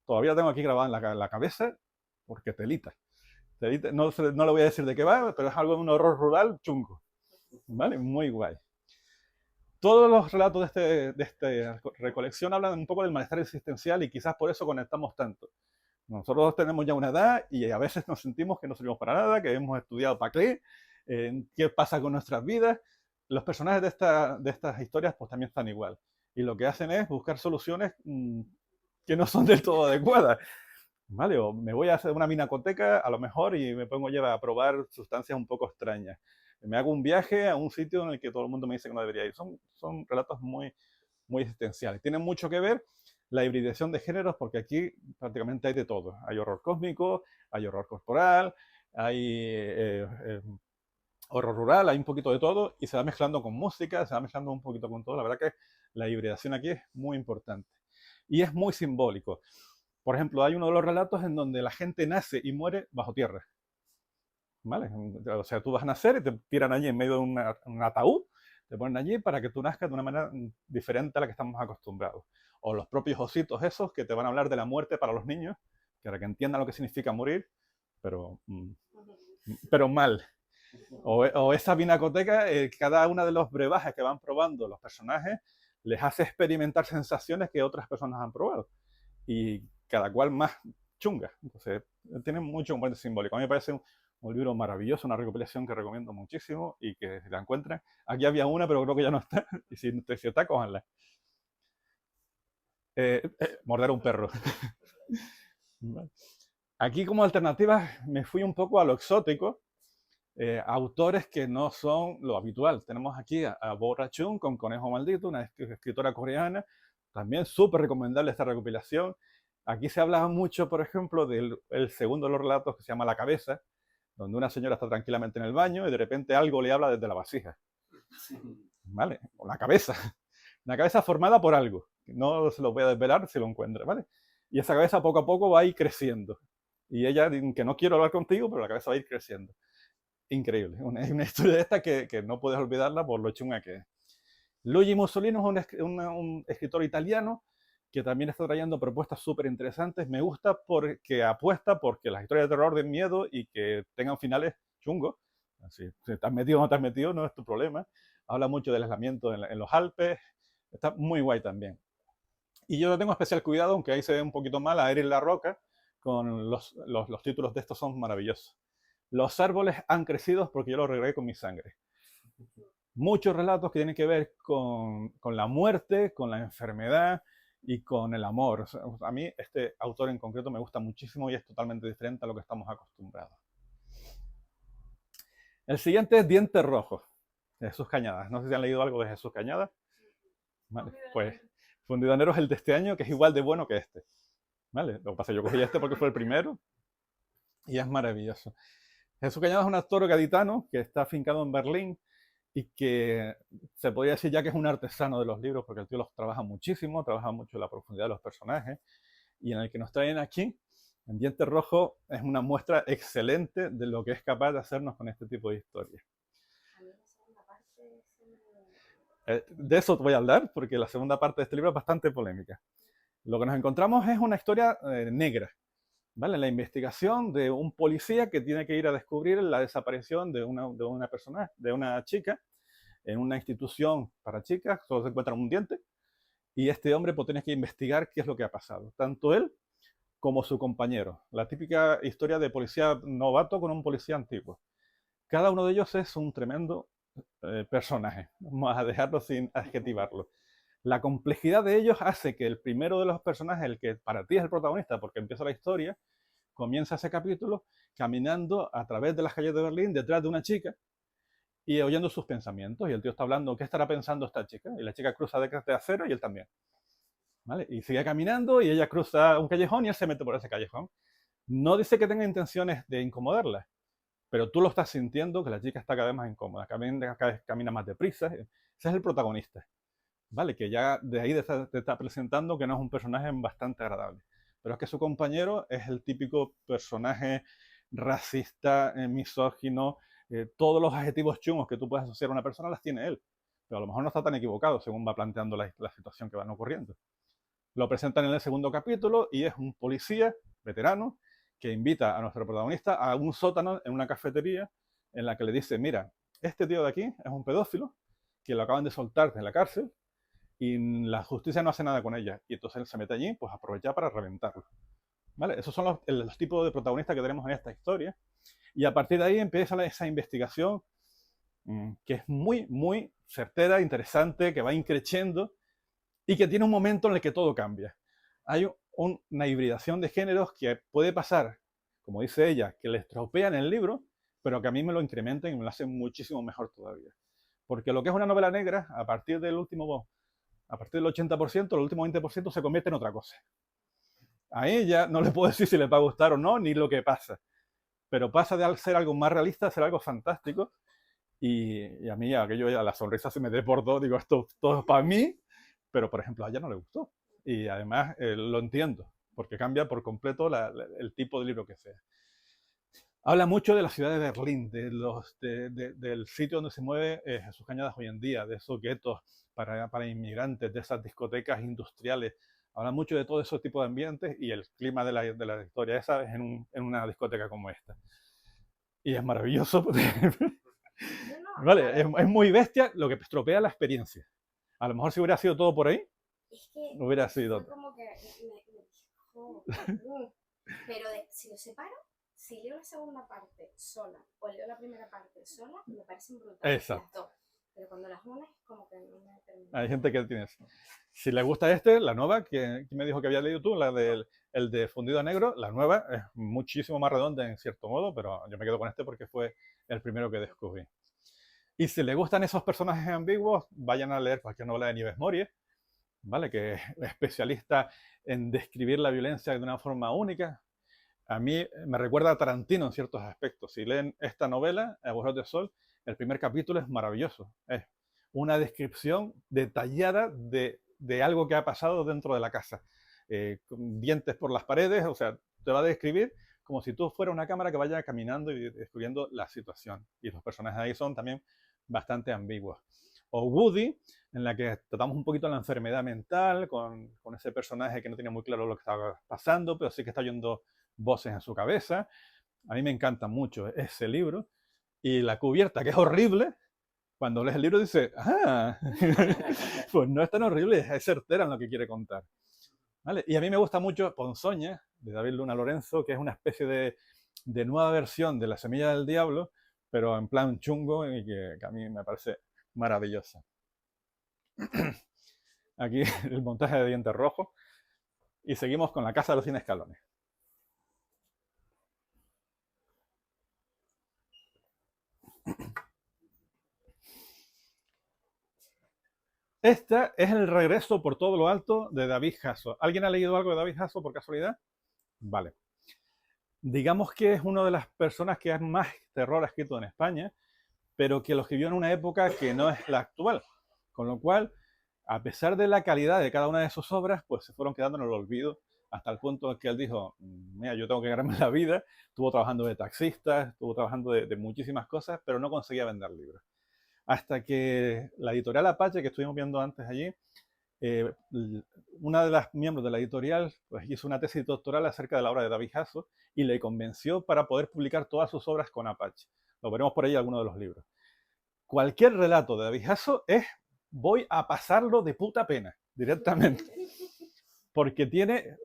todavía la tengo aquí grabada en la cabeza, porque telita. No le voy a decir de qué va, pero es algo de un horror rural chungo. ¿Vale? Muy guay. Todos los relatos de esta recolección hablan un poco del malestar existencial y quizás por eso conectamos tanto. Nosotros tenemos ya una edad y a veces nos sentimos que no servimos para nada, que hemos estudiado para qué pasa con nuestras vidas. Los personajes de estas historias pues también están igual. Y lo que hacen es buscar soluciones que no son del todo adecuadas. ¿Vale? O me voy a hacer una minacoteca a lo mejor y me pongo ya a probar sustancias un poco extrañas. Me hago un viaje a un sitio en el que todo el mundo me dice que no debería ir. Son relatos muy, muy existenciales. Tienen mucho que ver la hibridación de géneros porque aquí prácticamente hay de todo. Hay horror cósmico, hay horror corporal, hay horror rural, hay un poquito de todo y se va mezclando con música, se va mezclando un poquito con todo. La verdad que la hibridación aquí es muy importante y es muy simbólico. Por ejemplo, hay uno de los relatos en donde la gente nace y muere bajo tierra. ¿Vale? O sea, tú vas a nacer y te tiran allí en medio de un ataúd, te ponen allí para que tú nazcas de una manera diferente a la que estamos acostumbrados. O los propios ositos esos que te van a hablar de la muerte para los niños, para que entiendan lo que significa morir, pero mal. O esa vinacoteca, cada una de los brebajes que van probando los personajes les hace experimentar sensaciones que otras personas han probado. Y cada cual más chunga. Entonces, tiene mucho componente simbólico. A mí me parece un libro maravilloso, una recopilación que recomiendo muchísimo y que si la encuentran. Aquí había una, pero creo que ya no está. Y si está, cójanla. Morder a un perro. Aquí como alternativa me fui un poco a lo exótico. Autores que no son lo habitual. Tenemos aquí a Bo Rachung con Conejo Maldito, una escritora coreana. También súper recomendable esta recopilación. Aquí se habla mucho, por ejemplo, del segundo de los relatos que se llama La Cabeza, donde una señora está tranquilamente en el baño y de repente algo le habla desde la vasija. ¿Vale? O la cabeza. Una cabeza formada por algo. No se lo voy a desvelar si lo encuentra, ¿vale? Y esa cabeza poco a poco va a ir creciendo. Y ella dice que no quiero hablar contigo, pero la cabeza va a ir creciendo. Increíble. Una historia de esta que no puedes olvidarla por lo chunga que es. Luigi Mussolino es un escritor italiano que también está trayendo propuestas súper interesantes. Me gusta porque apuesta porque las historias de terror den miedo y que tengan finales chungos. Así, si estás metido o no estás metido, no es tu problema. Habla mucho del aislamiento en los Alpes. Está muy guay también. Y yo tengo especial cuidado, aunque ahí se ve un poquito mal, a Erin La Roca, con los títulos de estos son maravillosos. Los árboles han crecido porque yo los regué con mi sangre. Muchos relatos que tienen que ver con la muerte, con la enfermedad y con el amor. O sea, a mí este autor en concreto me gusta muchísimo y es totalmente diferente a lo que estamos acostumbrados. El siguiente es Dientes Rojos, de Jesús Cañadas. No sé si han leído algo de Jesús Cañadas. Vale, pues Fundido a Negro es el de este año, que es igual de bueno que este. ¿Vale? Lo que pasa es que yo cogí este porque fue el primero y es maravilloso. Jesús Cañadas es un actor gaditano que está afincado en Berlín y que se podría decir ya que es un artesano de los libros porque el tío los trabaja muchísimo, trabaja mucho la profundidad de los personajes y en el que nos traen aquí, en Dientes Rojos, es una muestra excelente de lo que es capaz de hacernos con este tipo de historias. De eso te voy a hablar porque la segunda parte de este libro es bastante polémica. Lo que nos encontramos es una historia negra, ¿vale? La investigación de un policía que tiene que ir a descubrir la desaparición de una persona, de una chica, en una institución para chicas, solo se encuentra un diente, y este hombre pues tiene que investigar qué es lo que ha pasado, tanto él como su compañero. La típica historia de policía novato con un policía antiguo. Cada uno de ellos es un tremendo personaje, vamos a dejarlo sin adjetivarlo. La complejidad de ellos hace que el primero de los personajes, el que para ti es el protagonista, porque empieza la historia, comienza ese capítulo caminando a través de las calles de Berlín detrás de una chica y oyendo sus pensamientos. Y el tío está hablando, ¿qué estará pensando esta chica? Y la chica cruza de acera y él también. ¿Vale? Y sigue caminando y ella cruza un callejón y él se mete por ese callejón. No dice que tenga intenciones de incomodarla, pero tú lo estás sintiendo que la chica está cada vez más incómoda, cada vez camina más deprisa. Ese es el protagonista. ¿Vale? Que ya de ahí te está presentando que no es un personaje bastante agradable. Pero es que su compañero es el típico personaje racista, misógino, todos los adjetivos chungos que tú puedes asociar a una persona las tiene él. Pero a lo mejor no está tan equivocado según va planteando la situación que van ocurriendo. Lo presentan en el segundo capítulo y es un policía veterano que invita a nuestro protagonista a un sótano en una cafetería en la que le dice, mira, este tío de aquí es un pedófilo que lo acaban de soltar de la cárcel y la justicia no hace nada con ella. Y entonces él se mete allí, pues aprovecha para reventarlo. ¿Vale? Esos son los tipos de protagonistas que tenemos en esta historia. Y a partir de ahí empieza esa investigación que es muy, muy certera, interesante, que va increciendo y que tiene un momento en el que todo cambia. Hay una hibridación de géneros que puede pasar, como dice ella, que le estropean el libro, pero que a mí me lo incrementan y me lo hacen muchísimo mejor todavía. Porque lo que es una novela negra, a partir del 80%, el último 20% se convierte en otra cosa. A ella no le puedo decir si le va a gustar o no, ni lo que pasa. Pero pasa de ser algo más realista a ser algo fantástico. Y a mí aquello, la sonrisa se me desbordó. Digo, esto todo es para mí. Pero, por ejemplo, a ella no le gustó. Y además lo entiendo, porque cambia por completo el tipo de libro que sea. Habla mucho de la ciudad de Berlín, del sitio donde se mueve Jesús Cañadas hoy en día, de esos guetos para inmigrantes, de esas discotecas industriales. Habla mucho de todo ese tipo de ambientes y el clima de la historia esa es en una discoteca como esta. Y es maravilloso. Vale, es muy bestia, lo que estropea la experiencia. A lo mejor si hubiera sido todo por ahí, es que hubiera sido. Como que me dijo, pero si lo separo, si leo la segunda parte sola o leo la primera parte sola, me parecen brutales las dos. Pero cuando las unes, como que no me termina. Hay gente que tiene eso. Si le gusta la nueva, que me dijo que había leído tú, el de Fundido a Negro, la nueva es muchísimo más redonda en cierto modo, pero yo me quedo con este porque fue el primero que descubrí. Y si le gustan esos personajes ambiguos, vayan a leer cualquier novela de Nieves Morie, ¿vale? Que es especialista en describir la violencia de una forma única. A mí me recuerda a Tarantino en ciertos aspectos. Si leen esta novela, Agujeros de Sol, el primer capítulo es maravilloso. Es una descripción detallada de algo que ha pasado dentro de la casa. Dientes por las paredes, o sea, te va a describir como si tú fueras una cámara que vaya caminando y descubriendo la situación. Y los personajes ahí son también bastante ambiguos. O Woody, en la que tratamos un poquito la enfermedad mental, con ese personaje que no tenía muy claro lo que estaba pasando, pero sí que está oyendo voces en su cabeza. A mí me encanta mucho ese libro. Y la cubierta, que es horrible, cuando lees el libro dices, ah, pues no es tan horrible, es certera en lo que quiere contar. ¿Vale? Y a mí me gusta mucho Ponzoña, de David Luna Lorenzo, que es una especie de nueva versión de La Semilla del Diablo, pero en plan chungo y que a mí me parece maravillosa. Aquí el montaje de Dientes Rojos. Y seguimos con La Casa de los 100 Escalones. Esta es el regreso por todo lo alto de David Hasso. ¿Alguien ha leído algo de David Hasso por casualidad? Vale. Digamos que es una de las personas que más terror ha escrito en España, pero que lo escribió en una época que no es la actual. Con lo cual, a pesar de la calidad de cada una de sus obras, pues se fueron quedando en el olvido hasta el punto en que él dijo, mira, yo tengo que ganarme la vida. Estuvo trabajando de taxista, estuvo trabajando de muchísimas cosas, pero no conseguía vender libros. Hasta que la editorial Apache, que estuvimos viendo antes allí, eh, una de las miembros de la editorial pues, hizo una tesis doctoral acerca de la obra de David Hasso y le convenció para poder publicar todas sus obras con Apache. Lo veremos por ahí en alguno de los libros. Cualquier relato de David Hasso es voy a pasarlo de puta pena, directamente. Porque tiene,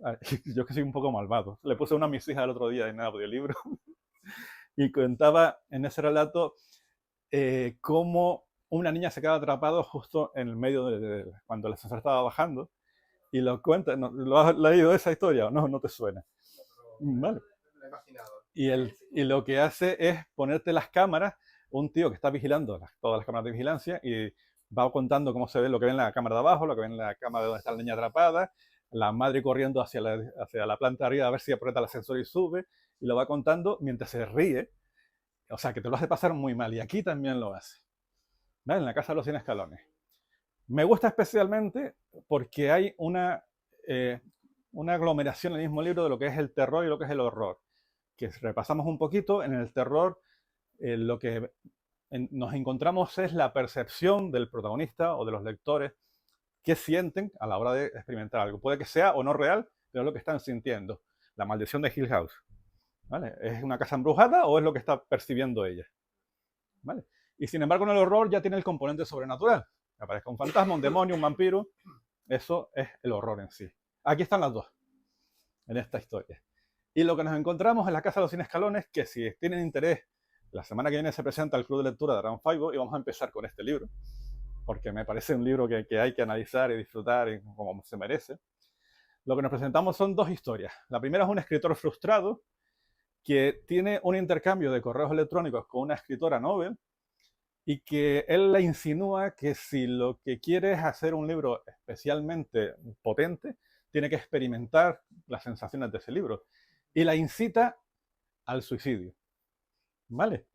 yo que soy un poco malvado, le puse una a mis hijas el otro día en el audiolibro y contaba en ese relato cómo una niña se queda atrapado justo en el medio de cuando el ascensor estaba bajando y lo cuenta. ¿No? ¿Lo has leído esa historia o no? ¿No te suena? Vale. Y lo que hace es ponerte las cámaras, un tío que está vigilando todas las cámaras de vigilancia y va contando cómo se ve lo que ve en la cámara de abajo, lo que ve en la cámara donde está la niña atrapada, la madre corriendo hacia la planta de arriba a ver si aprieta el ascensor y sube, y lo va contando mientras se ríe. O sea, que te lo hace pasar muy mal. Y aquí también lo hace. ¿Vale? En la casa de los 100 escalones. Me gusta especialmente porque hay una aglomeración en el mismo libro de lo que es el terror y lo que es el horror. Que repasamos un poquito, en el terror lo que nos encontramos es la percepción del protagonista o de los lectores que sienten a la hora de experimentar algo. Puede que sea o no real, pero es lo que están sintiendo. La maldición de Hill House. ¿Vale? ¿Es una casa embrujada o es lo que está percibiendo ella? ¿Vale? Y sin embargo, en el horror ya tiene el componente sobrenatural. Que aparezca un fantasma, un demonio, un vampiro. Eso es el horror en sí. Aquí están las dos, en esta historia. Y lo que nos encontramos en la Casa de los 100 Escalones, que si tienen interés, la semana que viene se presenta el Club de Lectura de Round 5 y vamos a empezar con este libro, porque me parece un libro que hay que analizar y disfrutar como se merece. Lo que nos presentamos son dos historias. La primera es un escritor frustrado que tiene un intercambio de correos electrónicos con una escritora novel y que él le insinúa que si lo que quiere es hacer un libro especialmente potente, tiene que experimentar las sensaciones de ese libro. Y la incita al suicidio. ¿Vale?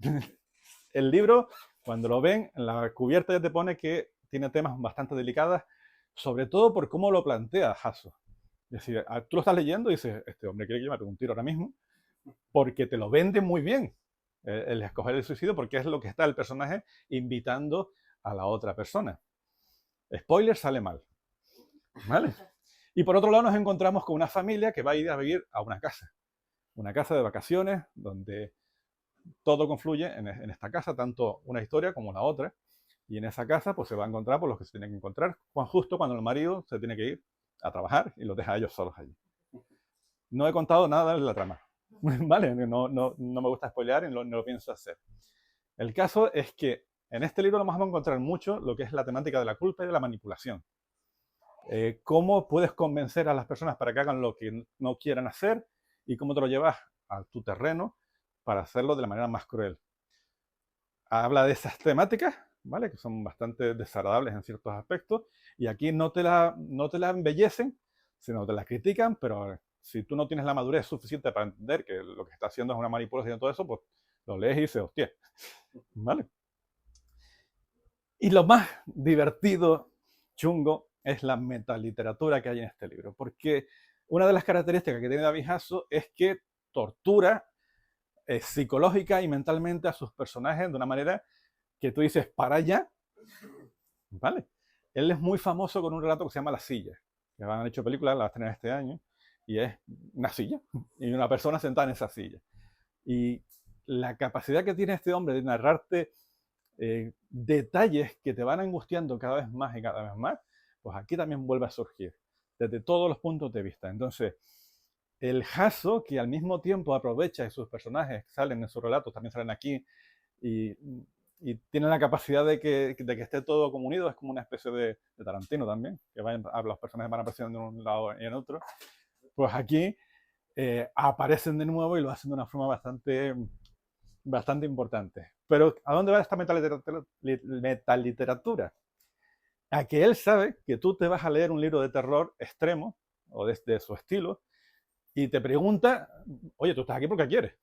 El libro, cuando lo ven, en la cubierta ya te pone que tiene temas bastante delicados, sobre todo por cómo lo plantea Hasso. Es decir, tú lo estás leyendo y dices, este hombre quiere que yo me pegue un tiro ahora mismo, porque te lo vende muy bien el escoger el suicidio, porque es lo que está el personaje invitando a la otra persona. Spoiler, sale mal. ¿Vale? Y por otro lado nos encontramos con una familia que va a ir a vivir a una casa de vacaciones, donde todo confluye en esta casa, tanto una historia como la otra. Y en esa casa pues se va a encontrar por los que se tienen que encontrar, justo cuando el marido se tiene que ir a trabajar y los deja a ellos solos allí. No he contado nada de la trama. ¿Vale? No me gusta spoilear y no lo pienso hacer. El caso es que en este libro vamos a encontrar mucho lo que es la temática de la culpa y de la manipulación. Cómo puedes convencer a las personas para que hagan lo que no quieran hacer y cómo te lo llevas a tu terreno para hacerlo de la manera más cruel. Habla de esas temáticas, ¿vale? Que son bastante desagradables en ciertos aspectos, y aquí no te la embellecen, sino te la critican, pero si tú no tienes la madurez suficiente para entender que lo que está haciendo es una manipulación y todo eso, pues lo lees y dices, hostia, ¿vale? Y lo más divertido, chungo, es la metaliteratura que hay en este libro, porque una de las características que tiene David Hasso es que tortura psicológica y mentalmente a sus personajes de una manera que tú dices, para allá, ¿vale? Él es muy famoso con un relato que se llama La Silla, que han hecho películas, la estrenan este año, y es una silla y una persona sentada en esa silla. Y la capacidad que tiene este hombre de narrarte detalles que te van angustiando cada vez más y cada vez más, pues aquí también vuelve a surgir, desde todos los puntos de vista. Entonces, el Hasso, que al mismo tiempo aprovecha y sus personajes salen en sus relatos, también salen aquí, y tienen la capacidad de que esté todo como unido, es como una especie de Tarantino también, que los personajes van apareciendo en un lado y en otro. Pues aquí aparecen de nuevo y lo hacen de una forma bastante importante. Pero ¿a dónde va esta metaliteratura? a que él sabe que tú te vas a leer un libro de terror extremo o de su estilo y te pregunta, oye, tú estás aquí porque quieres.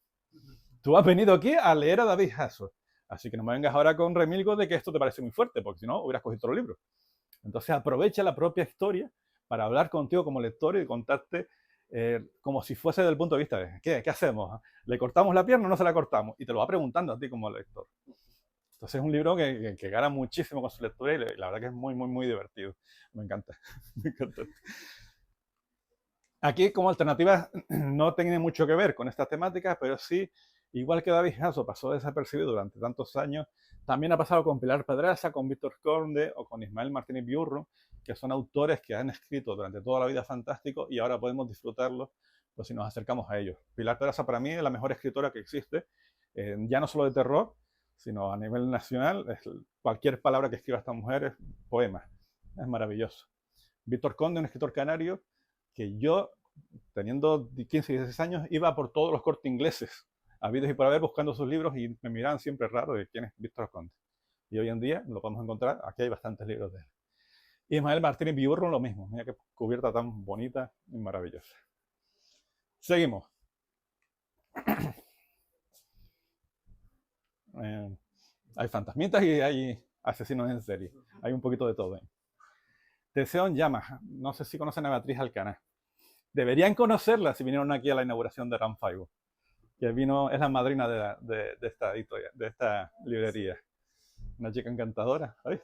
Tú has venido aquí a leer a David Hasso. Así que no me vengas ahora con remilgos de que esto te parece muy fuerte, porque si no, hubieras cogido otro libro. Entonces aprovecha la propia historia para hablar contigo como lector y contarte como si fuese desde el punto de vista de ¿qué hacemos? ¿Le cortamos la pierna o no se la cortamos? Y te lo va preguntando a ti como lector. Entonces es un libro que gana muchísimo con su lectura y la verdad que es muy, muy, muy divertido. Me encanta. Me encanta. Aquí como alternativas no tiene mucho que ver con estas temáticas, pero sí, igual que David Hasso pasó desapercibido durante tantos años, también ha pasado con Pilar Pedraza, con Víctor Conde o con Ismael Martínez Biurro, que son autores que han escrito durante toda la vida fantástico y ahora podemos disfrutarlos pues, si nos acercamos a ellos. Pilar Pedraza para mí es la mejor escritora que existe, ya no solo de terror, sino a nivel nacional. Cualquier palabra que escriba esta mujer es poema, es maravilloso. Víctor Conde, un escritor canario, que yo, teniendo 15 y 16 años, iba por todos los cortes ingleses, habidos y por haber, buscando sus libros y me miraban siempre raro de quién es Víctor Conde. Y hoy en día lo podemos encontrar, aquí hay bastantes libros de él. Y Ismael Martínez Biurro lo mismo, mira qué cubierta tan bonita y maravillosa. Seguimos. Hay fantasmitas y hay asesinos en serie. Hay un poquito de todo. Teseo en llamas. No sé si conocen a Beatriz Alcaná. Deberían conocerla si vinieron aquí a la inauguración de Ranfaibo, que vino, es la madrina de esta editorial, de esta librería. Una chica encantadora. ¿Sabes?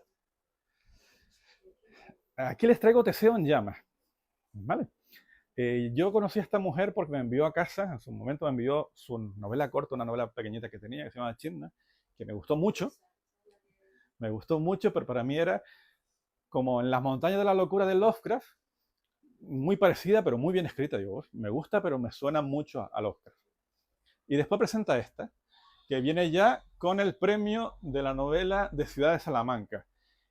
Aquí les traigo Teseo en llamas. ¿Vale? Yo conocí a esta mujer porque me envió a casa, en su momento me envió su novela corta, una novela pequeñita que tenía, que se llama Chimna, que me gustó mucho, pero para mí era como en las montañas de la locura de Lovecraft, muy parecida, pero muy bien escrita. Digo, me gusta, pero me suena mucho a Lovecraft. Y después presenta esta, que viene ya con el premio de la novela de Ciudad de Salamanca.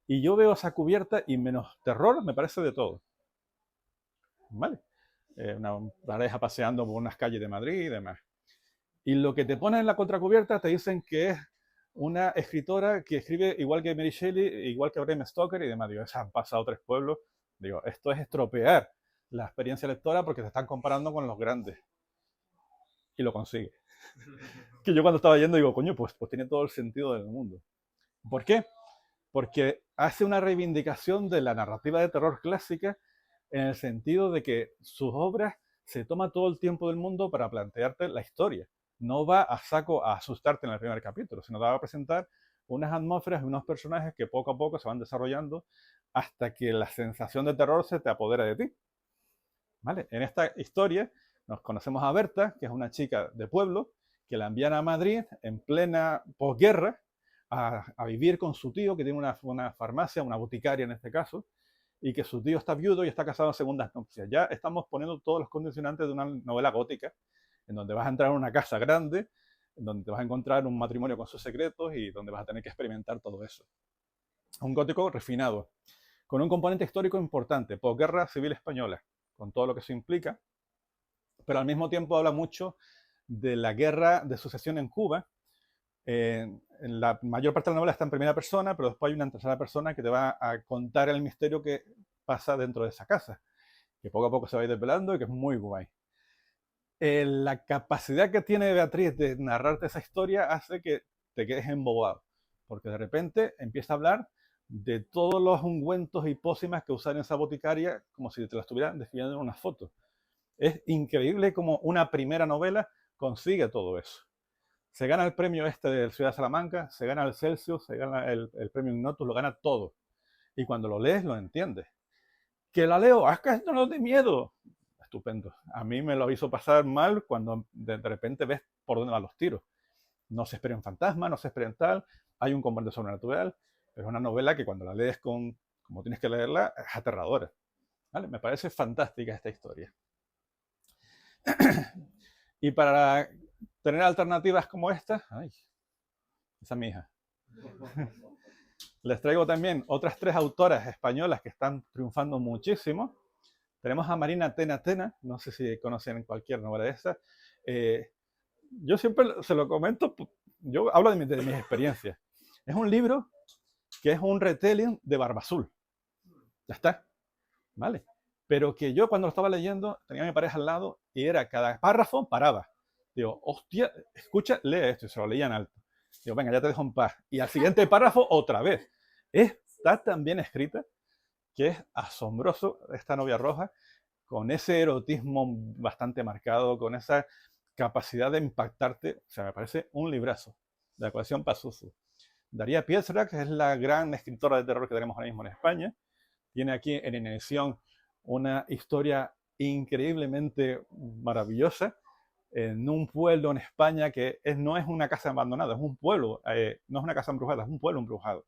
Y yo veo esa cubierta y menos terror me parece de todo. ¿Vale? Una pareja paseando por unas calles de Madrid y demás. Y lo que te ponen en la contracubierta te dicen que es una escritora que escribe igual que Mary Shelley, igual que Bram Stoker y demás. Digo, se han pasado 3 pueblos. Digo, esto es estropear la experiencia lectora porque te están comparando con los grandes. Y lo consigue. Que yo cuando estaba yendo digo, coño, pues tiene todo el sentido del mundo. ¿Por qué? Porque hace una reivindicación de la narrativa de terror clásica en el sentido de que sus obras se toma todo el tiempo del mundo para plantearte la historia. No va a saco a asustarte en el primer capítulo, sino te va a presentar unas atmósferas y unos personajes que poco a poco se van desarrollando hasta que la sensación de terror se te apodera de ti. ¿Vale? En esta historia nos conocemos a Berta, que es una chica de pueblo, que la envían a Madrid en plena posguerra a vivir con su tío, que tiene una farmacia, una boticaria en este caso, y que su tío está viudo y está casado en segundas nupcias. Ya estamos poniendo todos los condicionantes de una novela gótica, en donde vas a entrar en una casa grande, en donde te vas a encontrar un matrimonio con sus secretos y donde vas a tener que experimentar todo eso. Un gótico refinado, con un componente histórico importante, posguerra civil española, con todo lo que eso implica, pero al mismo tiempo habla mucho de la guerra de sucesión en Cuba. En la mayor parte de la novela está en primera persona, pero después hay una en tercera persona que te va a contar el misterio que pasa dentro de esa casa, que poco a poco se va a ir desvelando y que es muy guay. La capacidad que tiene Beatriz de narrarte esa historia hace que te quedes embobado, porque de repente empieza a hablar de todos los ungüentos y pócimas que usan en esa boticaria como si te las estuvieran describiendo en una foto. Es increíble como una primera novela consigue todo eso. Se gana el premio este de Ciudad de Salamanca, se gana el Celsius, se gana el premio Ignotus, lo gana todo. Y cuando lo lees, lo entiendes. Que la leo, haz que esto no de miedo. Estupendo. A mí me lo hizo pasar mal cuando de repente ves por dónde van los tiros. No se esperen fantasmas, no se esperen tal, hay un combate sobrenatural, pero es una novela que cuando la lees como tienes que leerla, es aterradora. ¿Vale? Me parece fantástica esta historia. Y para tener alternativas como esta, ay, esa es mi hija. Les traigo también otras 3 autoras españolas que están triunfando muchísimo. Tenemos a Marina Tena Tena, no sé si conocen cualquier novela de esas. Yo siempre se lo comento, yo hablo de mis experiencias. Es un libro que es un retelling de Barba Azul. Ya está, ¿vale? Pero que yo cuando lo estaba leyendo tenía a mi pareja al lado y era cada párrafo paraba. Digo, hostia, escucha, lee esto, y se lo leía en alto. Digo, venga, ya te dejo en paz. Y al siguiente párrafo otra vez. Está tan bien escrita que es asombroso esta novia roja, con ese erotismo bastante marcado, con esa capacidad de impactarte. O sea, me parece un librazo de la colección Pazuzu. Daría Piedra, que es la gran escritora de terror que tenemos ahora mismo en España, tiene aquí en edición una historia increíblemente maravillosa en un pueblo en España que no es una casa abandonada, es un pueblo, no es una casa embrujada, es un pueblo embrujado.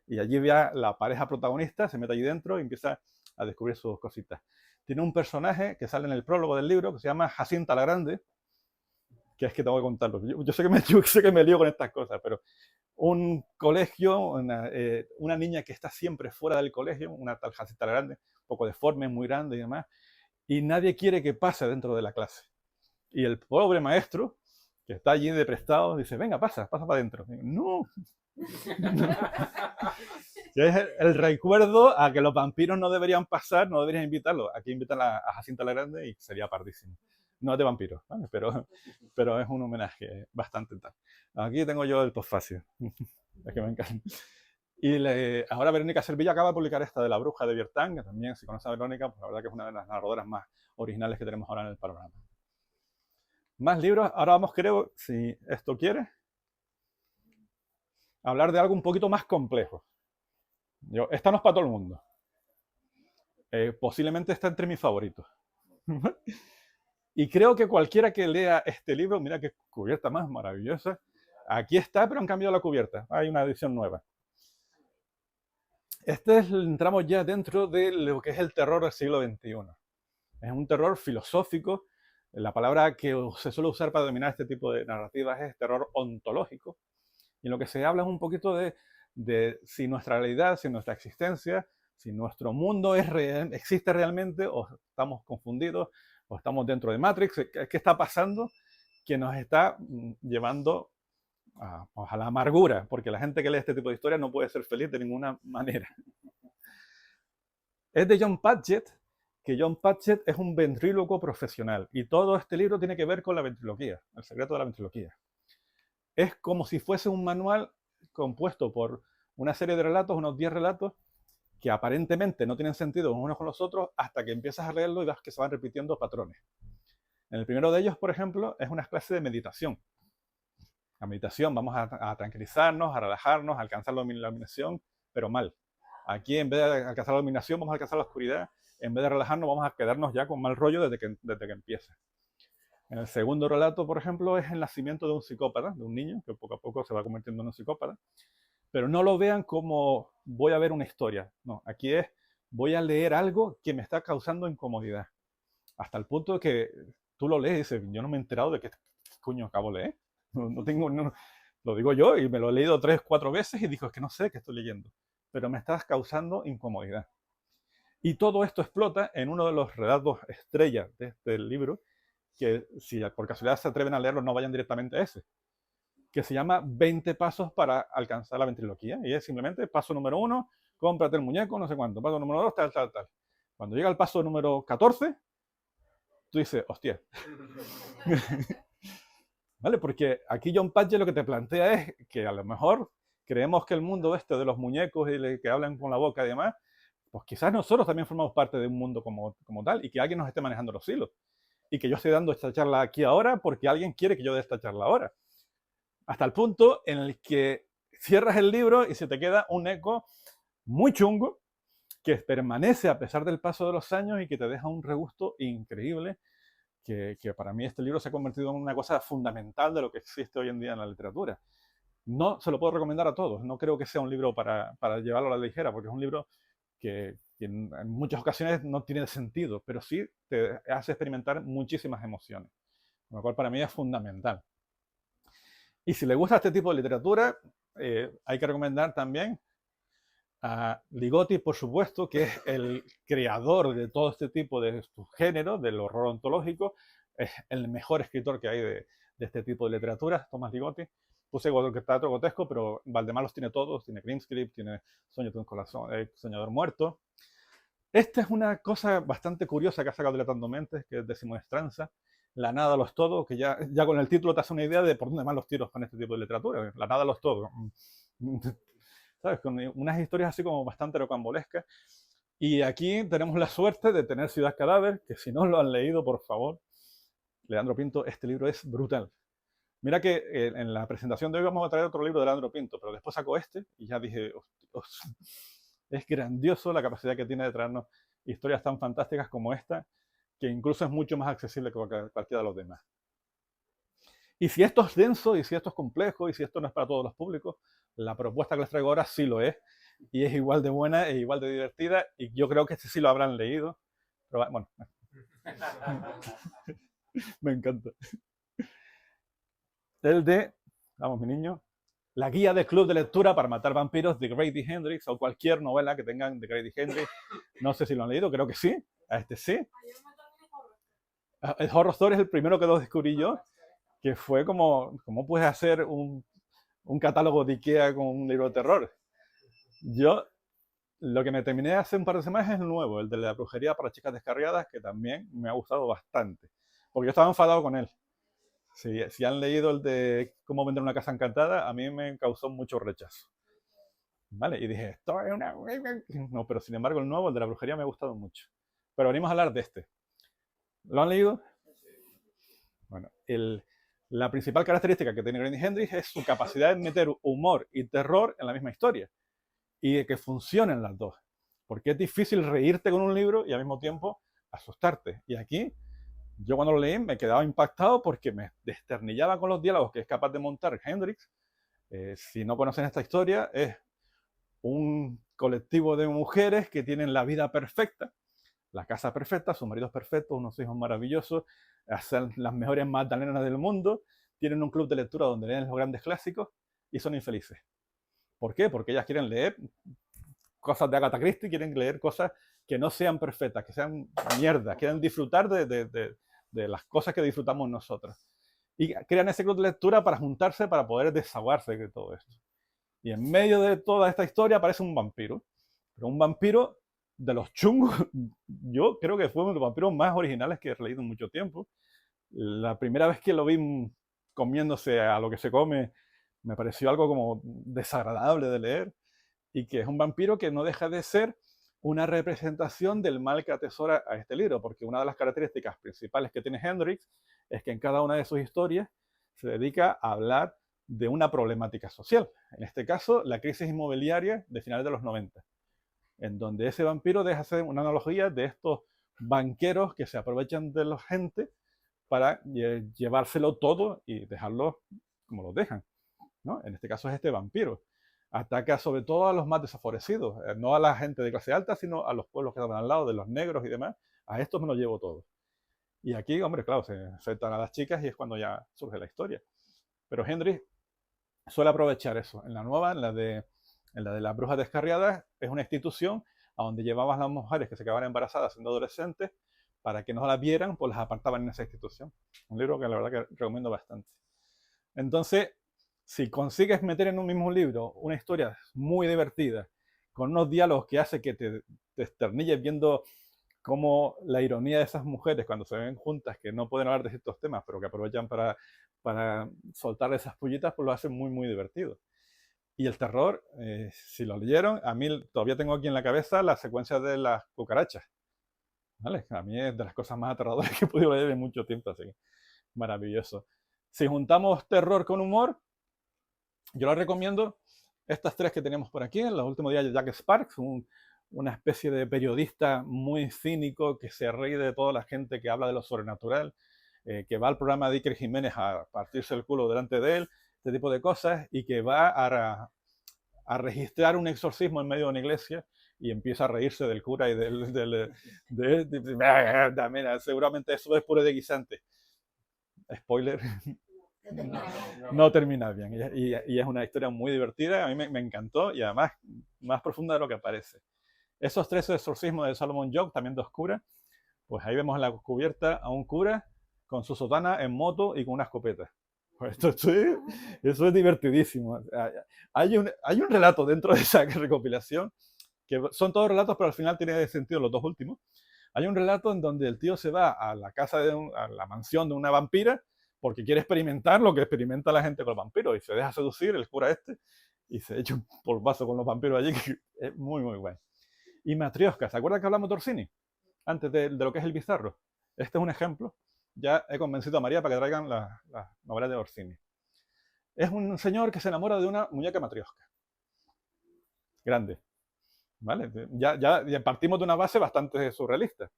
Y allí ya la pareja protagonista se mete allí dentro y empieza a descubrir sus cositas. Tiene un personaje que sale en el prólogo del libro que se llama Jacinta la Grande, que es que tengo que contarlo. Yo sé que me lío con estas cosas, pero un colegio, una niña que está siempre fuera del colegio, una tal Jacinta la Grande, un poco deforme, muy grande y demás, y nadie quiere que pase dentro de la clase. Y el pobre maestro, que está allí de prestado, dice, venga, pasa para adentro. No. Que es el recuerdo a que los vampiros no deberían pasar, no deberían invitarlos. Aquí invitan a Jacinta la Grande y sería pardísimo. No es de vampiros, ¿vale? pero es un homenaje bastante tal. Aquí tengo yo el postfacio. Es que me encanta. Y ahora Verónica Servilla acaba de publicar esta de La Bruja de Viertán, que también, si conoces a Verónica, pues la verdad que es una de las narradoras más originales que tenemos ahora en el panorama. Más libros. Ahora vamos, creo, si esto quiere, hablar de algo un poquito más complejo. Esta no es para todo el mundo. Posiblemente está entre mis favoritos. Y creo que cualquiera que lea este libro, mira qué cubierta más maravillosa. Aquí está, pero han cambiado la cubierta. Hay una edición nueva. Entramos ya dentro de lo que es el terror del siglo XXI. Es un terror filosófico. La palabra que se suele usar para denominar este tipo de narrativas es terror ontológico. Y en lo que se habla es un poquito de si nuestra realidad, si nuestra existencia, si nuestro mundo existe realmente o estamos confundidos o estamos dentro de Matrix. ¿Qué está pasando que nos está llevando a la amargura? Porque la gente que lee este tipo de historias no puede ser feliz de ninguna manera. Es de John Patchett, que John Patchett es un ventríloco profesional y todo este libro tiene que ver con la ventriloquía, el secreto de la ventriloquía. Es como si fuese un manual compuesto por una serie de relatos, unos 10 relatos, que aparentemente no tienen sentido unos con los otros hasta que empiezas a leerlo y ves que se van repitiendo patrones. En el primero de ellos, por ejemplo, es una clase de meditación. La meditación, vamos a tranquilizarnos, a relajarnos, a alcanzar la iluminación, pero mal. Aquí, en vez de alcanzar la iluminación, vamos a alcanzar la oscuridad. En vez de relajarnos, vamos a quedarnos ya con mal rollo desde que empieza. En el segundo relato, por ejemplo, es el nacimiento de un psicópata, de un niño, que poco a poco se va convirtiendo en un psicópata. Pero no lo vean como voy a ver una historia. No, aquí es voy a leer algo que me está causando incomodidad. Hasta el punto de que tú lo lees y dices, yo no me he enterado de qué coño acabo de leer. Lo digo yo y me lo he leído 3, 4 veces y digo, es que no sé qué estoy leyendo. Pero me estás causando incomodidad. Y todo esto explota en uno de los relatos estrellas de este libro, que si por casualidad se atreven a leerlo, no vayan directamente a ese, que se llama 20 pasos para alcanzar la ventriloquía. Y es simplemente paso número 1, cómprate el muñeco, no sé cuánto. Paso número 2, tal, tal, tal. Cuando llega el paso número 14, tú dices, hostia. ¿Vale? Porque aquí John Patchett lo que te plantea es que a lo mejor creemos que el mundo este de los muñecos y que hablan con la boca y demás, pues quizás nosotros también formamos parte de un mundo como tal y que alguien nos esté manejando los hilos. Y que yo estoy dando esta charla aquí ahora porque alguien quiere que yo dé esta charla ahora. Hasta el punto en el que cierras el libro y se te queda un eco muy chungo que permanece a pesar del paso de los años y que te deja un regusto increíble, que para mí este libro se ha convertido en una cosa fundamental de lo que existe hoy en día en la literatura. No se lo puedo recomendar a todos, no creo que sea un libro para llevarlo a la ligera, porque es un libro que en muchas ocasiones no tiene sentido, pero sí te hace experimentar muchísimas emociones, lo cual para mí es fundamental. Y si le gusta este tipo de literatura, hay que recomendar también a Ligotti, por supuesto, que es el creador de todo este tipo de género, del horror ontológico. Es el mejor escritor que hay de este tipo de literatura, Tomás Ligotti. Puse Teatro Grotesco, pero Valdemar los tiene todos. Tiene Grimscript, tiene Sueño de un corazón, Soñador Muerto. Esta es una cosa bastante curiosa que ha sacado Dilatando Mentes, que es de Simón Estranza, La nada los todo, que ya con el título te hace una idea de por dónde van los tiros con este tipo de literatura. La nada los todo. ¿Sabes? Con unas historias así como bastante rocambolescas. Y aquí tenemos la suerte de tener Ciudad Cadáver, que si no lo han leído, por favor, Leandro Pinto, este libro es brutal. Mira que en la presentación de hoy vamos a traer otro libro de Leandro Pinto, pero después saco este y ya dije, es grandioso la capacidad que tiene de traernos historias tan fantásticas como esta, que incluso es mucho más accesible que cualquiera de los demás. Y si esto es denso, y si esto es complejo, y si esto no es para todos los públicos, la propuesta que les traigo ahora sí lo es, y es igual de buena e igual de divertida, y yo creo que este sí lo habrán leído. Pero bueno, me encanta. El de, vamos mi niño, La guía del club de lectura para matar vampiros de Grady Hendrix, o cualquier novela que tengan de Grady Hendrix. No sé si lo han leído, creo que sí. A este sí. El Horror Story es el primero que lo descubrí yo, que fue como, ¿cómo puedes hacer un catálogo de Ikea con un libro de terror? Yo, lo que me terminé hace un par de semanas es el nuevo, el de la brujería para chicas descarriadas, que también me ha gustado bastante, porque yo estaba enfadado con él. Si han leído el de Cómo vender una casa encantada, a mí me causó mucho rechazo. ¿Vale? Y dije, esto es una... No, pero sin embargo el nuevo, el de la brujería, me ha gustado mucho. Pero venimos a hablar de este. ¿Lo han leído? Bueno, la principal característica que tiene Grady Hendrix es su capacidad de meter humor y terror en la misma historia. Y de que funcionen las dos. Porque es difícil reírte con un libro y al mismo tiempo asustarte. Y aquí, yo cuando lo leí me quedaba impactado porque me desternillaba con los diálogos que es capaz de montar Hendrix. Si no conocen esta historia, es un colectivo de mujeres que tienen la vida perfecta, la casa perfecta, sus maridos perfectos, unos hijos maravillosos, hacen las mejores magdalenas del mundo, tienen un club de lectura donde leen los grandes clásicos y son infelices. ¿Por qué? Porque ellas quieren leer cosas de Agatha Christie, quieren leer cosas que no sean perfectas, que sean mierda, quieren disfrutar de las cosas que disfrutamos nosotros. Y crean ese club de lectura para juntarse, para poder desahogarse de todo esto. Y en medio de toda esta historia aparece un vampiro. Pero un vampiro de los chungos, yo creo que fue uno de los vampiros más originales que he leído en mucho tiempo. La primera vez que lo vi comiéndose a lo que se come, me pareció algo como desagradable de leer. Y que es un vampiro que no deja de ser una representación del mal que atesora a este libro, porque una de las características principales que tiene Hendrix es que en cada una de sus historias se dedica a hablar de una problemática social. En este caso, la crisis inmobiliaria de finales de los 90, en donde ese vampiro deja hacer una analogía de estos banqueros que se aprovechan de la gente para llevárselo todo y dejarlo como lo dejan, ¿no? En este caso es este vampiro. Ataca sobre todo a los más desfavorecidos, no a la gente de clase alta, sino a los pueblos que estaban al lado, de los negros y demás. A estos me los llevo todos. Y aquí, hombre, claro, se aceptan a las chicas y es cuando ya surge la historia. Pero Hendrix suele aprovechar eso. En la nueva, en la de las brujas descarriadas, es una institución a donde llevaban a las mujeres que se quedaban embarazadas siendo adolescentes, para que no las vieran, pues las apartaban en esa institución. Un libro que la verdad que recomiendo bastante. Entonces, si consigues meter en un mismo libro una historia muy divertida, con unos diálogos que hace que te esternilles viendo cómo la ironía de esas mujeres cuando se ven juntas, que no pueden hablar de ciertos temas, pero que aprovechan para soltar esas pullitas, pues lo hacen muy, muy divertido. Y el terror, si lo leyeron, a mí todavía tengo aquí en la cabeza la secuencia de las cucarachas. ¿Vale? A mí es de las cosas más aterradoras que he podido leer en mucho tiempo, así maravilloso. Si juntamos terror con humor, yo les recomiendo estas tres que tenemos por aquí. En los últimos días de Jack Sparks, una especie de periodista muy cínico que se ríe de toda la gente que habla de lo sobrenatural, que va al programa de Iker Jiménez a partirse el culo delante de él, este tipo de cosas, y que va a registrar un exorcismo en medio de una iglesia y empieza a reírse del cura y mira, seguramente eso es puro de guisante. Spoiler. No termina bien. Y es una historia muy divertida, a mí me encantó y además más profunda de lo que parece. Esos tres exorcismos de Solomon Job, también dos curas, pues ahí vemos en la cubierta a un cura con su sotana en moto y con una escopeta. Pues eso es divertidísimo. Hay un relato dentro de esa recopilación que son todos relatos, pero al final tiene sentido los dos últimos. Hay un relato en donde el tío se va a la casa a la mansión de una vampira porque quiere experimentar lo que experimenta la gente con los vampiros y se deja seducir el cura este y se echa un polvazo con los vampiros allí, que es muy, muy bueno. Y Matrioska, ¿se acuerdan que hablamos de Orsini? Antes de lo que es el bizarro. Este es un ejemplo. Ya he convencido a María para que traigan las novelas de Orsini. Es un señor que se enamora de una muñeca Matrioska. Grande. ¿Vale? Ya partimos de una base bastante surrealista.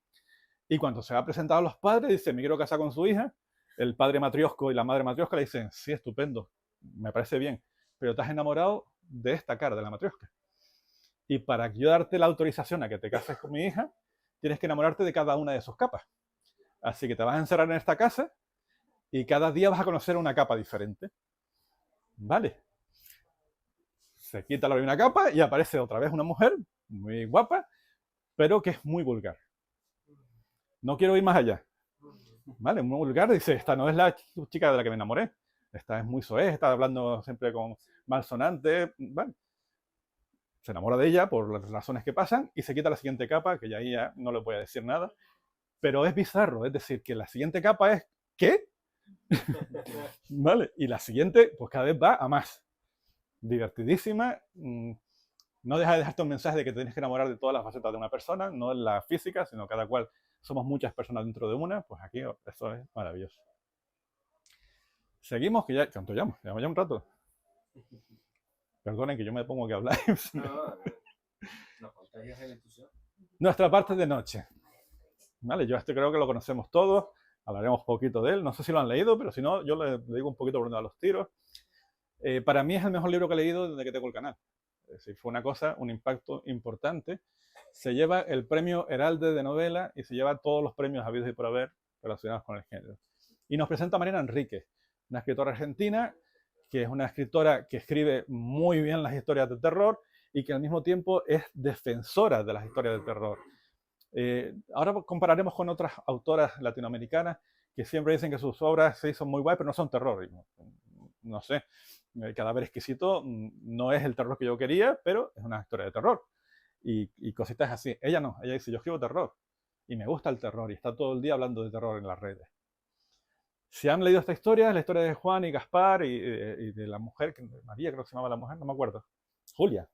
Y cuando se va a presentar a los padres, dice, me quiero casar con su hija. El padre matriosco y la madre matriosca le dicen, sí, estupendo, me parece bien, pero te has enamorado de esta cara, de la matriosca. Y para yo darte la autorización a que te cases con mi hija, tienes que enamorarte de cada una de sus capas. Así que te vas a encerrar en esta casa y cada día vas a conocer una capa diferente. ¿Vale? Se quita la primera capa y aparece otra vez una mujer muy guapa, pero que es muy vulgar. No quiero ir más allá. ¿Vale? Muy vulgar, dice, esta no es la chica de la que me enamoré. Esta es muy soez, está hablando siempre con malsonante. ¿Vale? Se enamora de ella por las razones que pasan y se quita la siguiente capa, que ya no le voy a decir nada. Pero es bizarro, es decir, que la siguiente capa es ¿qué? ¿Vale? Y la siguiente, pues cada vez va a más. Divertidísima. No deja de dejarte un mensaje de que tienes que enamorar de todas las facetas de una persona, no en la física, sino cada cual somos muchas personas dentro de una. Pues aquí eso es maravilloso. Seguimos, que ya, ¿cuánto llevamos? Llevamos ya un rato. Perdonen que yo me pongo que hablar. Nuestra parte de noche. ¿Vale? Yo creo que lo conocemos todos. Hablaremos poquito de él. No sé si lo han leído, pero si no, yo le digo un poquito por donde van los tiros. Para mí es el mejor libro que he leído desde que tengo el canal. Es decir, fue una cosa, un impacto importante. Se lleva el premio Heralde de novela y se lleva todos los premios habidos y por haber relacionados con el género. Y nos presenta a Mariana Enríquez, una escritora argentina que es una escritora que escribe muy bien las historias de terror y que al mismo tiempo es defensora de las historias de terror. Ahora compararemos con otras autoras latinoamericanas que siempre dicen que sus obras sí son muy guay, pero no son terror. No sé, El cadáver exquisito no es el terror que yo quería, pero es una historia de terror. Y cositas así. Ella no, ella dice, yo escribo terror y me gusta el terror y está todo el día hablando de terror en las redes. Si han leído esta historia, es la historia de Juan y Gaspar y de la mujer, María creo que se llamaba la mujer, no me acuerdo, Julia.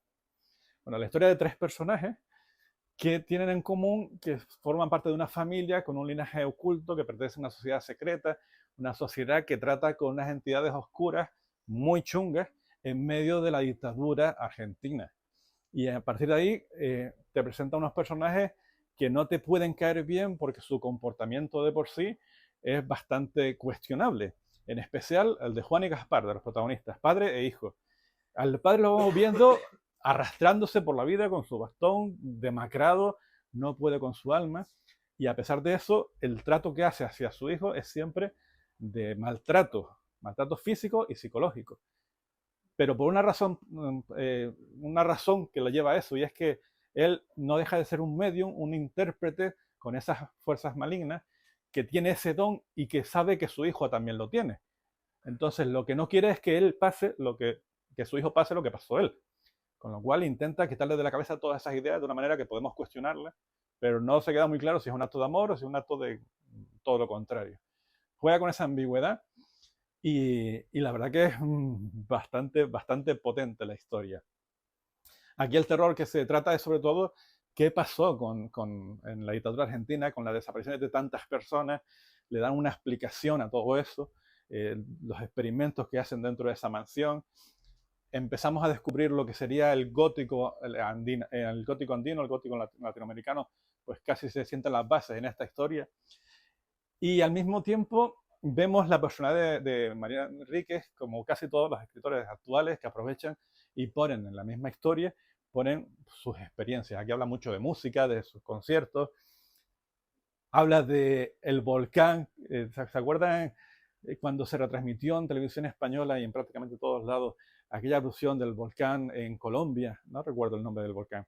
Bueno, la historia de tres personajes que tienen en común que forman parte de una familia con un linaje oculto que pertenece a una sociedad secreta, una sociedad que trata con unas entidades oscuras muy chungas en medio de la dictadura argentina. Y a partir de ahí te presenta unos personajes que no te pueden caer bien porque su comportamiento de por sí es bastante cuestionable. En especial el de Juan y Gaspar, de los protagonistas, padre e hijo. Al padre lo vamos viendo arrastrándose por la vida con su bastón, demacrado, no puede con su alma. Y a pesar de eso, el trato que hace hacia su hijo es siempre de maltrato físico y psicológico. Pero por una razón que lo lleva a eso, y es que él no deja de ser un medium, un intérprete con esas fuerzas malignas, que tiene ese don y que sabe que su hijo también lo tiene. Entonces, lo que no quiere es que él pase que su hijo pase lo que pasó él. Con lo cual intenta quitarle de la cabeza todas esas ideas de una manera que podemos cuestionarlas, pero no se queda muy claro si es un acto de amor o si es un acto de todo lo contrario. Juega con esa ambigüedad y la verdad que es bastante potente la historia. Aquí el terror que se trata es sobre todo qué pasó en la dictadura argentina con las desapariciones de tantas personas. Le dan una explicación a todo eso, los experimentos que hacen dentro de esa mansión. Empezamos a descubrir lo que sería el gótico andino, el gótico latinoamericano, pues casi se sientan las bases en esta historia. Y al mismo tiempo vemos la personalidad de Mariana Enríquez, como casi todos los escritores actuales, que aprovechan y ponen en la misma historia, ponen sus experiencias. Aquí habla mucho de música, de sus conciertos, habla de el volcán. ¿Se acuerdan cuando se retransmitió en televisión española y en prácticamente todos lados aquella erupción del volcán en Colombia? No recuerdo el nombre del volcán,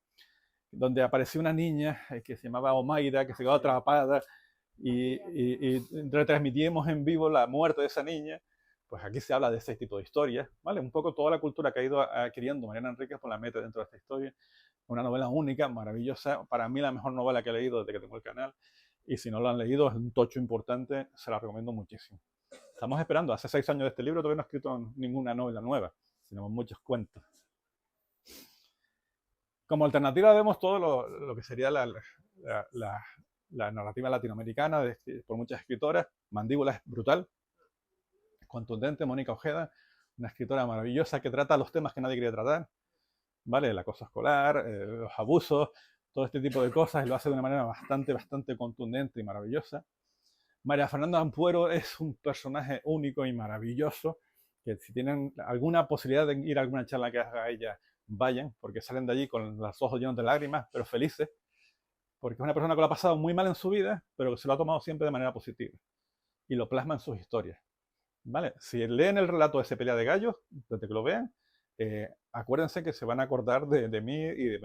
donde apareció una niña que se llamaba Omaira, que se quedó atrapada y retransmitimos en vivo la muerte de esa niña. Pues aquí se habla de ese tipo de historias, ¿vale? Un poco toda la cultura que ha ido adquiriendo Mariana Enríquez, pues la mete dentro de esta historia. Una novela única, maravillosa, para mí la mejor novela que he leído desde que tengo el canal, y si no lo han leído es un tocho importante, se la recomiendo muchísimo. Estamos esperando, hace 6 años de este libro, todavía no he escrito ninguna novela nueva, sino muchos cuentos. Como alternativa vemos todo lo que sería la narrativa latinoamericana por muchas escritoras. Mandíbula es brutal, contundente. Mónica Ojeda, una escritora maravillosa que trata los temas que nadie quiere tratar, ¿vale? El acoso escolar, los abusos, todo este tipo de cosas, y lo hace de una manera bastante contundente y maravillosa. María Fernanda Ampuero es un personaje único y maravilloso, que si tienen alguna posibilidad de ir a alguna charla que haga ella, vayan, porque salen de allí con los ojos llenos de lágrimas, pero felices, porque es una persona que lo ha pasado muy mal en su vida, pero que se lo ha tomado siempre de manera positiva, y lo plasma en sus historias, ¿vale? Si leen el relato de ese Pelea de Gallos, desde que lo vean, acuérdense que se van a acordar de mí y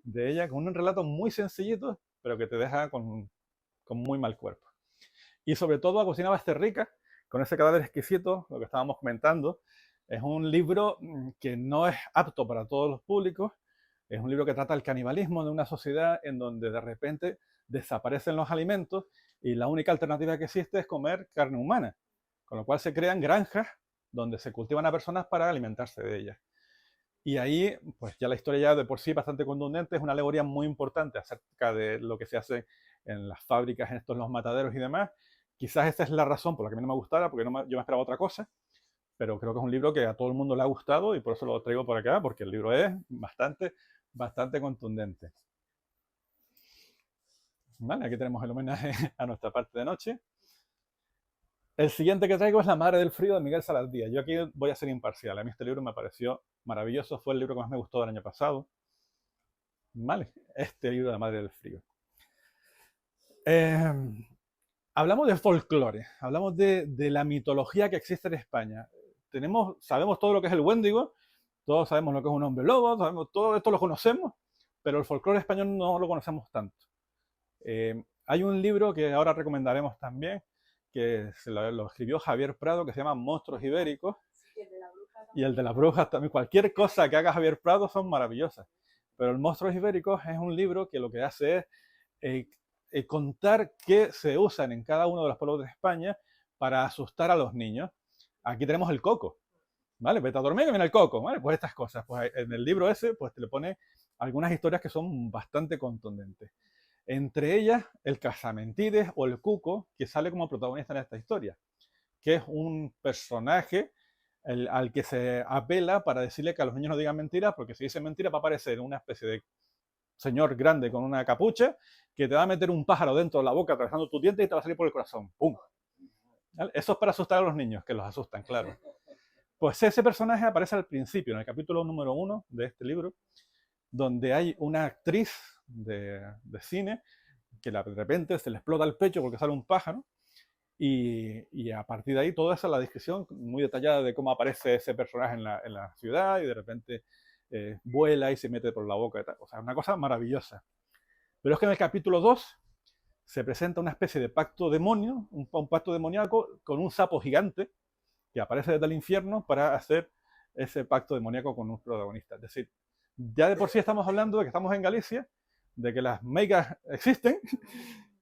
de ella, con un relato muy sencillito, pero que te deja con muy mal cuerpo. Y sobre todo Agustina Basterrica, con ese cadáver exquisito, lo que estábamos comentando, es un libro que no es apto para todos los públicos. Es un libro que trata el canibalismo de una sociedad en donde de repente desaparecen los alimentos y la única alternativa que existe es comer carne humana, con lo cual se crean granjas donde se cultivan a personas para alimentarse de ellas. Y ahí, pues ya la historia ya de por sí bastante contundente, es una alegoría muy importante acerca de lo que se hace en las fábricas, en los mataderos y demás. Quizás esta es la razón por la que a mí no me gustara, porque yo me esperaba otra cosa, pero creo que es un libro que a todo el mundo le ha gustado y por eso lo traigo por acá, porque el libro es bastante contundente. Vale, aquí tenemos el homenaje a nuestra parte de noche. El siguiente que traigo es La Madre del Frío de Miguel Saladía. Yo aquí voy a ser imparcial. A mí este libro me pareció maravilloso. Fue el libro que más me gustó del año pasado. Vale, este libro de La Madre del Frío. Hablamos de folclore, hablamos de la mitología que existe en España. Sabemos todo lo que es el Wendigo, todos sabemos lo que es un hombre lobo, todo esto lo conocemos, pero el folclore español no lo conocemos tanto. Hay un libro que ahora recomendaremos también, que lo escribió Javier Prado, que se llama Monstruos Ibéricos. Sí, el de la bruja y el de las brujas también. Cualquier cosa que haga Javier Prado son maravillosas. Pero el Monstruos Ibéricos es un libro que lo que hace es contar qué se usan en cada uno de los pueblos de España para asustar a los niños. Aquí tenemos el coco, ¿vale? Vete a dormir que viene el coco, ¿vale? Pues estas cosas. Pues en el libro ese, pues te le pone algunas historias que son bastante contundentes. Entre ellas, el Casamentides o el Cuco, que sale como protagonista en esta historia, que es un personaje al que se apela para decirle que a los niños no digan mentiras, porque si dicen mentiras va a aparecer una especie de señor grande con una capucha que te va a meter un pájaro dentro de la boca atravesando tu diente y te va a salir por el corazón. ¡Pum! ¿Vale? Eso es para asustar a los niños, que los asustan, claro. Pues ese personaje aparece al principio, en el capítulo número 1 de este libro, donde hay una actriz de cine que de repente se le explota el pecho porque sale un pájaro, y a partir de ahí toda esa es la descripción muy detallada de cómo aparece ese personaje en la ciudad y de repente vuela y se mete por la boca. O sea, una cosa maravillosa. Pero es que en el capítulo 2 se presenta una especie de pacto demonio, un pacto demoníaco con un sapo gigante que aparece desde el infierno para hacer ese pacto demoníaco con un protagonista. Es decir, ya de por sí estamos hablando de que estamos en Galicia, de que las meigas existen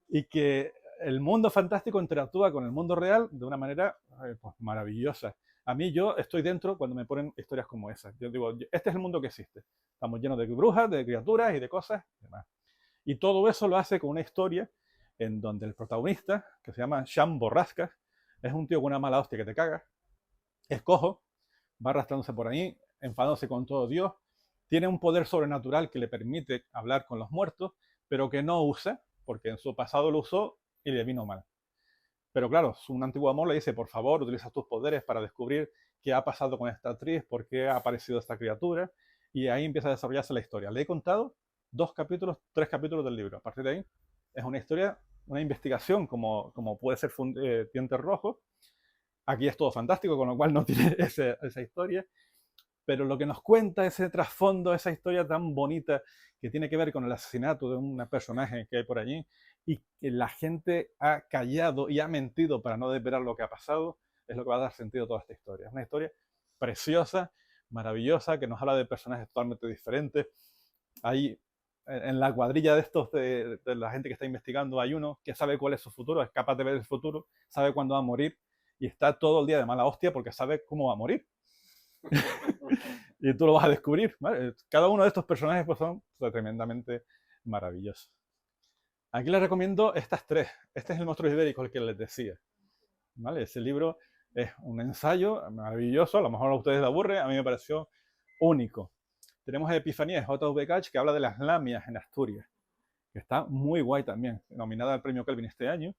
y que el mundo fantástico interactúa con el mundo real de una manera pues, maravillosa. A mí yo estoy dentro cuando me ponen historias como esas. Yo digo, este es el mundo que existe. Estamos llenos de brujas, de criaturas y de cosas y demás. Y todo eso lo hace con una historia en donde el protagonista, que se llama Sean Borrascas, es un tío con una mala hostia que te caga, es cojo, va arrastrándose por ahí, enfadándose con todo Dios, tiene un poder sobrenatural que le permite hablar con los muertos, pero que no usa, porque en su pasado lo usó y le vino mal. Pero claro, un antiguo amor le dice, por favor, utiliza tus poderes para descubrir qué ha pasado con esta actriz, por qué ha aparecido esta criatura, y ahí empieza a desarrollarse la historia. Le he contado 3 capítulos del libro. A partir de ahí es una historia, una investigación como puede ser Dientes Rojos. Aquí es todo fantástico, con lo cual no tiene esa historia. Pero lo que nos cuenta ese trasfondo, esa historia tan bonita que tiene que ver con el asesinato de un personaje que hay por allí y que la gente ha callado y ha mentido para no desvelar lo que ha pasado, es lo que va a dar sentido a toda esta historia. Es una historia preciosa, maravillosa, que nos habla de personajes totalmente diferentes, Hay, en la cuadrilla de estos, de la gente que está investigando, hay uno que sabe cuál es su futuro, es capaz de ver el futuro, sabe cuándo va a morir y está todo el día de mala hostia porque sabe cómo va a morir. Y tú lo vas a descubrir, ¿vale? Cada uno de estos personajes pues, son tremendamente maravillosos. Aquí les recomiendo estas tres. Este es el monstruo ibérico, el que les decía. ¿Vale? Ese libro es un ensayo maravilloso, a lo mejor a ustedes les aburre, a mí me pareció único. Tenemos Epifanía de J.V. Cach, que habla de las lamias en Asturias, que está muy guay también, nominada al premio Kelvin este año.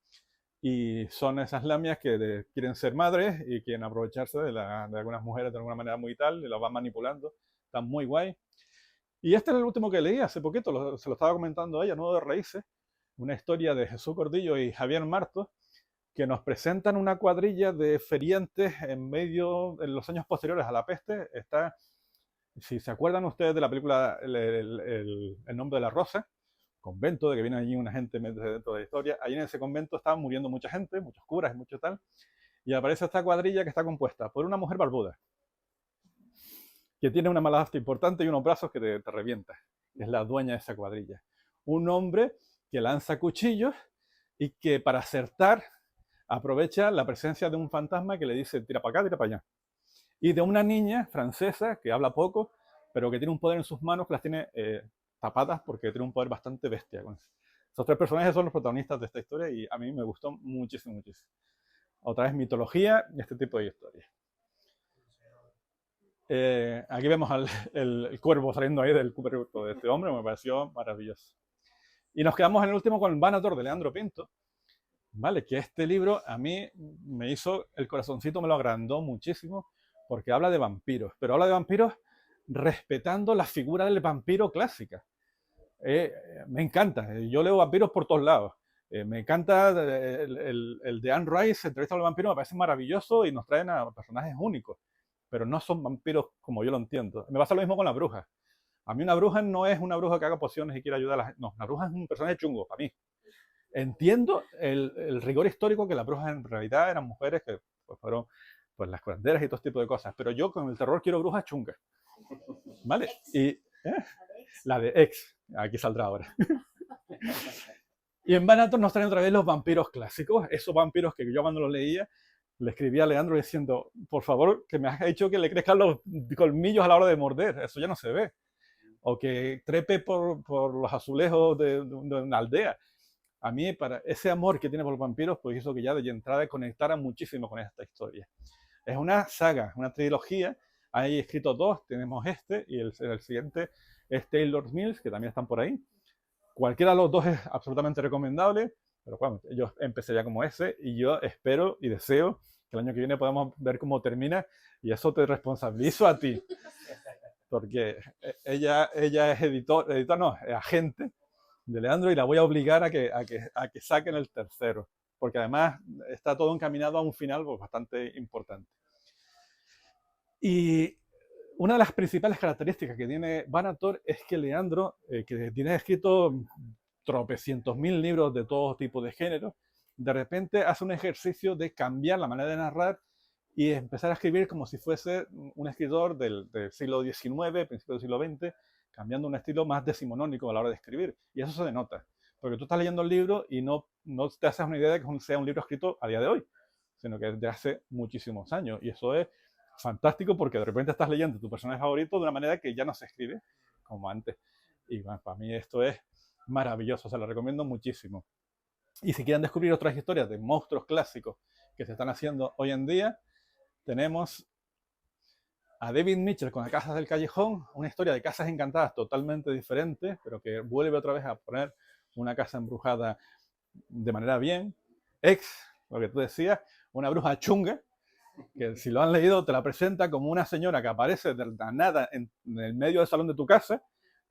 Y son esas lamias que quieren ser madres y quieren aprovecharse de algunas mujeres de alguna manera muy tal, y las van manipulando. Está muy guay. Y este es el último que leí hace poquito, se lo estaba comentando a ella, Nudo de Raíces, una historia de Jesús Cordillo y Javier Martos, que nos presentan una cuadrilla de feriantes en los años posteriores a la peste. Está, si se acuerdan ustedes de la película El nombre de la rosa, convento, de que viene allí una gente dentro de la historia. Allí en ese convento estaban muriendo mucha gente, muchos curas y mucho tal. Y aparece esta cuadrilla que está compuesta por una mujer barbuda, que tiene una mala hostia importante y unos brazos que te revienta. Es la dueña de esa cuadrilla. Un hombre que lanza cuchillos y que para acertar aprovecha la presencia de un fantasma que le dice tira para acá, tira para allá. Y de una niña francesa que habla poco, pero que tiene un poder en sus manos que las tiene tapadas porque tiene un poder bastante bestia. Esos tres personajes son los protagonistas de esta historia y a mí me gustó muchísimo, muchísimo. Otra vez mitología y este tipo de historias. Aquí vemos el cuervo saliendo ahí del cuerpo de este hombre, me pareció maravilloso. Y nos quedamos en el último con el Vanator de Leandro Pinto, ¿vale? Que este libro a mí me hizo, el corazoncito me lo agrandó muchísimo porque habla de vampiros, pero habla de vampiros respetando la figura del vampiro clásica. Me encanta, yo leo vampiros por todos lados. Me encanta el de Anne Rice, Entrevista al vampiro, me parece maravilloso y nos traen a personajes únicos, pero no son vampiros como yo lo entiendo. Me pasa lo mismo con la bruja. A mí una bruja no es una bruja que haga pociones y quiere ayudar a la gente. No, una bruja es un personaje chungo para mí. Entiendo el rigor histórico que las brujas en realidad eran mujeres que pues, fueron pues, las curanderas y todo este tipo de cosas, pero yo con el terror quiero brujas chungas. ¿Vale? Y la de X, aquí saldrá ahora. Y en Vanator nos traen otra vez los vampiros clásicos, esos vampiros que yo cuando los leía le escribía a Leandro diciendo, por favor, que me has hecho que le crezcan los colmillos a la hora de morder, eso ya no se ve. O que trepe por los azulejos de una aldea. A mí, para ese amor que tiene por los vampiros, pues hizo que ya de entrada conectara muchísimo con esta historia. Es una saga, una trilogía. Hay escritos dos, tenemos este y el siguiente es Taylor Mills, que también están por ahí. Cualquiera de los dos es absolutamente recomendable, pero bueno, yo empecé ya como ese y yo espero y deseo que el año que viene podamos ver cómo termina y eso te responsabilizo a ti, porque ella es editor no, es agente de Leandro y la voy a obligar a que saquen el tercero, porque además está todo encaminado a un final pues, bastante importante. Y una de las principales características que tiene Vanator es que Leandro, que tiene escrito tropecientos mil libros de todo tipo de género, de repente hace un ejercicio de cambiar la manera de narrar y empezar a escribir como si fuese un escritor del siglo XIX, principio del siglo XX, cambiando un estilo más decimonónico a la hora de escribir. Y eso se denota, porque tú estás leyendo el libro y no te haces una idea de que sea un libro escrito a día de hoy, sino que de hace muchísimos años. Y eso es fantástico porque de repente estás leyendo tu personaje favorito de una manera que ya no se escribe como antes. Y bueno, para mí esto es maravilloso, se lo recomiendo muchísimo. Y si quieren descubrir otras historias de monstruos clásicos que se están haciendo hoy en día, tenemos a David Mitchell con Las Casas del Callejón, una historia de casas encantadas totalmente diferente, pero que vuelve otra vez a poner una casa embrujada de manera bien. X, lo que tú decías, una bruja chunga, que si lo han leído te la presenta como una señora que aparece de la nada en el medio del salón de tu casa,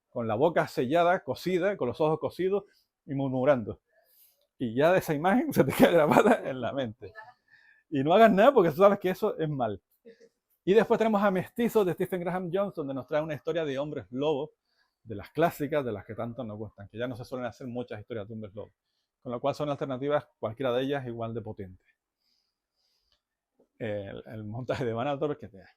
con la boca sellada, cosida, con los ojos cosidos y murmurando. Y ya de esa imagen se te queda grabada en la mente. Y no hagas nada porque tú sabes que eso es mal. Y después tenemos a Mestizos de Stephen Graham Jones, donde nos trae una historia de hombres lobos, de las clásicas, de las que tanto nos gustan, que ya no se suelen hacer muchas historias de hombres lobos. Con lo cual son alternativas, cualquiera de ellas, igual de potentes. El montaje de Vanator que te da.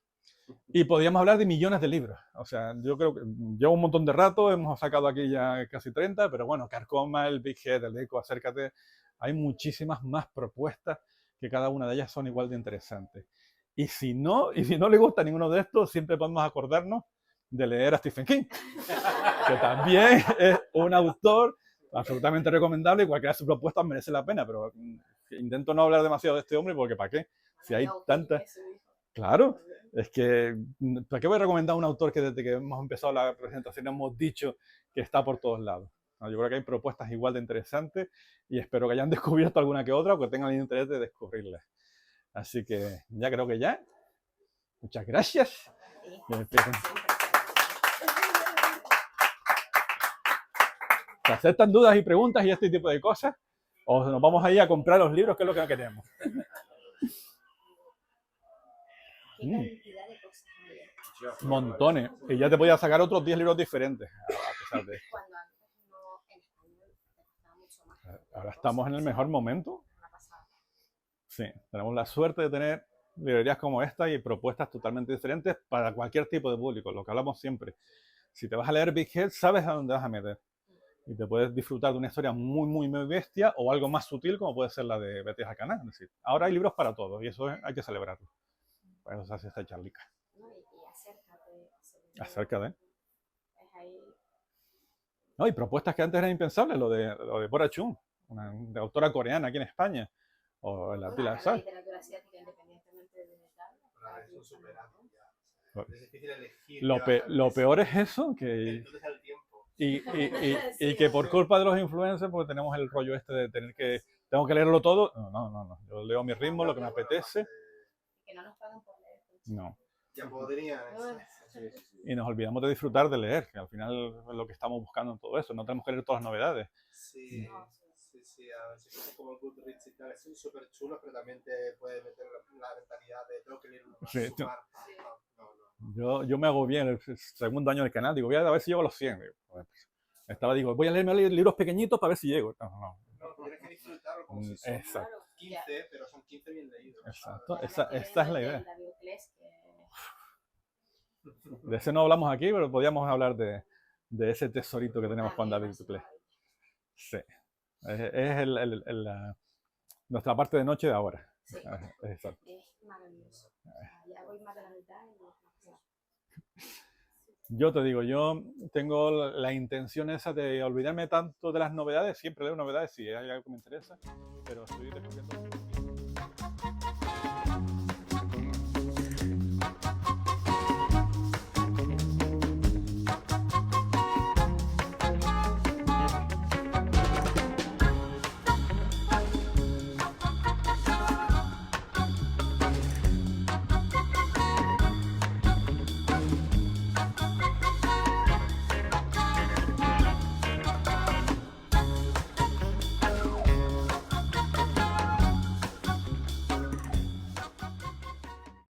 Y podríamos hablar de millones de libros. O sea, yo creo que llevo un montón de rato, hemos sacado aquí ya casi 30, pero bueno, Carcoma, el Big Head, el Eco, Acércate, hay muchísimas más propuestas que cada una de ellas son igual de interesantes. Y si no le gusta ninguno de estos, siempre podemos acordarnos de leer a Stephen King, que también es un autor absolutamente recomendable y cualquiera de sus propuestas merece la pena, pero intento no hablar demasiado de este hombre porque ¿para qué? Si hay tantas... Claro, es que ¿para qué voy a recomendar a un autor que desde que hemos empezado la presentación hemos dicho que está por todos lados? No, yo creo que hay propuestas igual de interesantes y espero que hayan descubierto alguna que otra o que tengan el interés de descubrirlas. Así que ya creo que ya. Muchas gracias. ¿Se aceptan dudas y preguntas y este tipo de cosas? ¿O nos vamos ahí a comprar los libros, que es lo que no queremos? ¿Qué cantidad de cosas hay? Montones. Y ya te podía sacar otros 10 libros diferentes, a pesar de esto. Cuando antes no, en español estaba mucho más. Ahora estamos en el mejor momento. Sí, tenemos la suerte de tener librerías como esta y propuestas totalmente diferentes para cualquier tipo de público, lo que hablamos siempre. Si te vas a leer Big Head, sabes a dónde vas a meter. Y te puedes disfrutar de una historia muy, muy, muy bestia o algo más sutil como puede ser la de Betty Hacaná. Es decir, ahora hay libros para todos y eso hay que celebrarlo. Por eso se hace esta charlica. No, y acércate. Acércate. No, y propuestas que antes eran impensables, lo de Bora Chung, una de autora coreana aquí en España. O la Pilar Sal. Literatura asiática independientemente de es difícil elegir. Lo peor es eso, que... Y que por culpa de los influencers, porque tenemos el rollo este de tener que... Tengo que leerlo todo. No. Yo leo a mi ritmo, lo que me apetece. Que no nos pagan por leer. No. Ya podrían. Y nos olvidamos de disfrutar de leer, que al final es lo que estamos buscando en todo eso. No tenemos que leer todas las novedades. Sí. A veces como el Goodreads y tal, son súper chulos, pero también te puede meter la mentalidad de tengo que leer uno más. Sí, No. Yo me hago bien el segundo año del canal, digo, voy a ver si llego a los 100. Digo, voy a leerme libros pequeñitos para ver si llego. No, tienes que disfrutarlo como si son exacto. 15, pero son 15 bien leídos. Exacto, esta es la idea. De ese no hablamos aquí, pero podríamos hablar de ese tesorito que tenemos Juan David Duclés. Sí. Es nuestra parte de noche de ahora. Sí. Exacto. Es maravilloso. Ya voy más de la mitad y... Yo te digo, yo tengo la intención esa de olvidarme tanto de las novedades, siempre leo novedades si hay algo que me interesa, pero estoy descubriendo...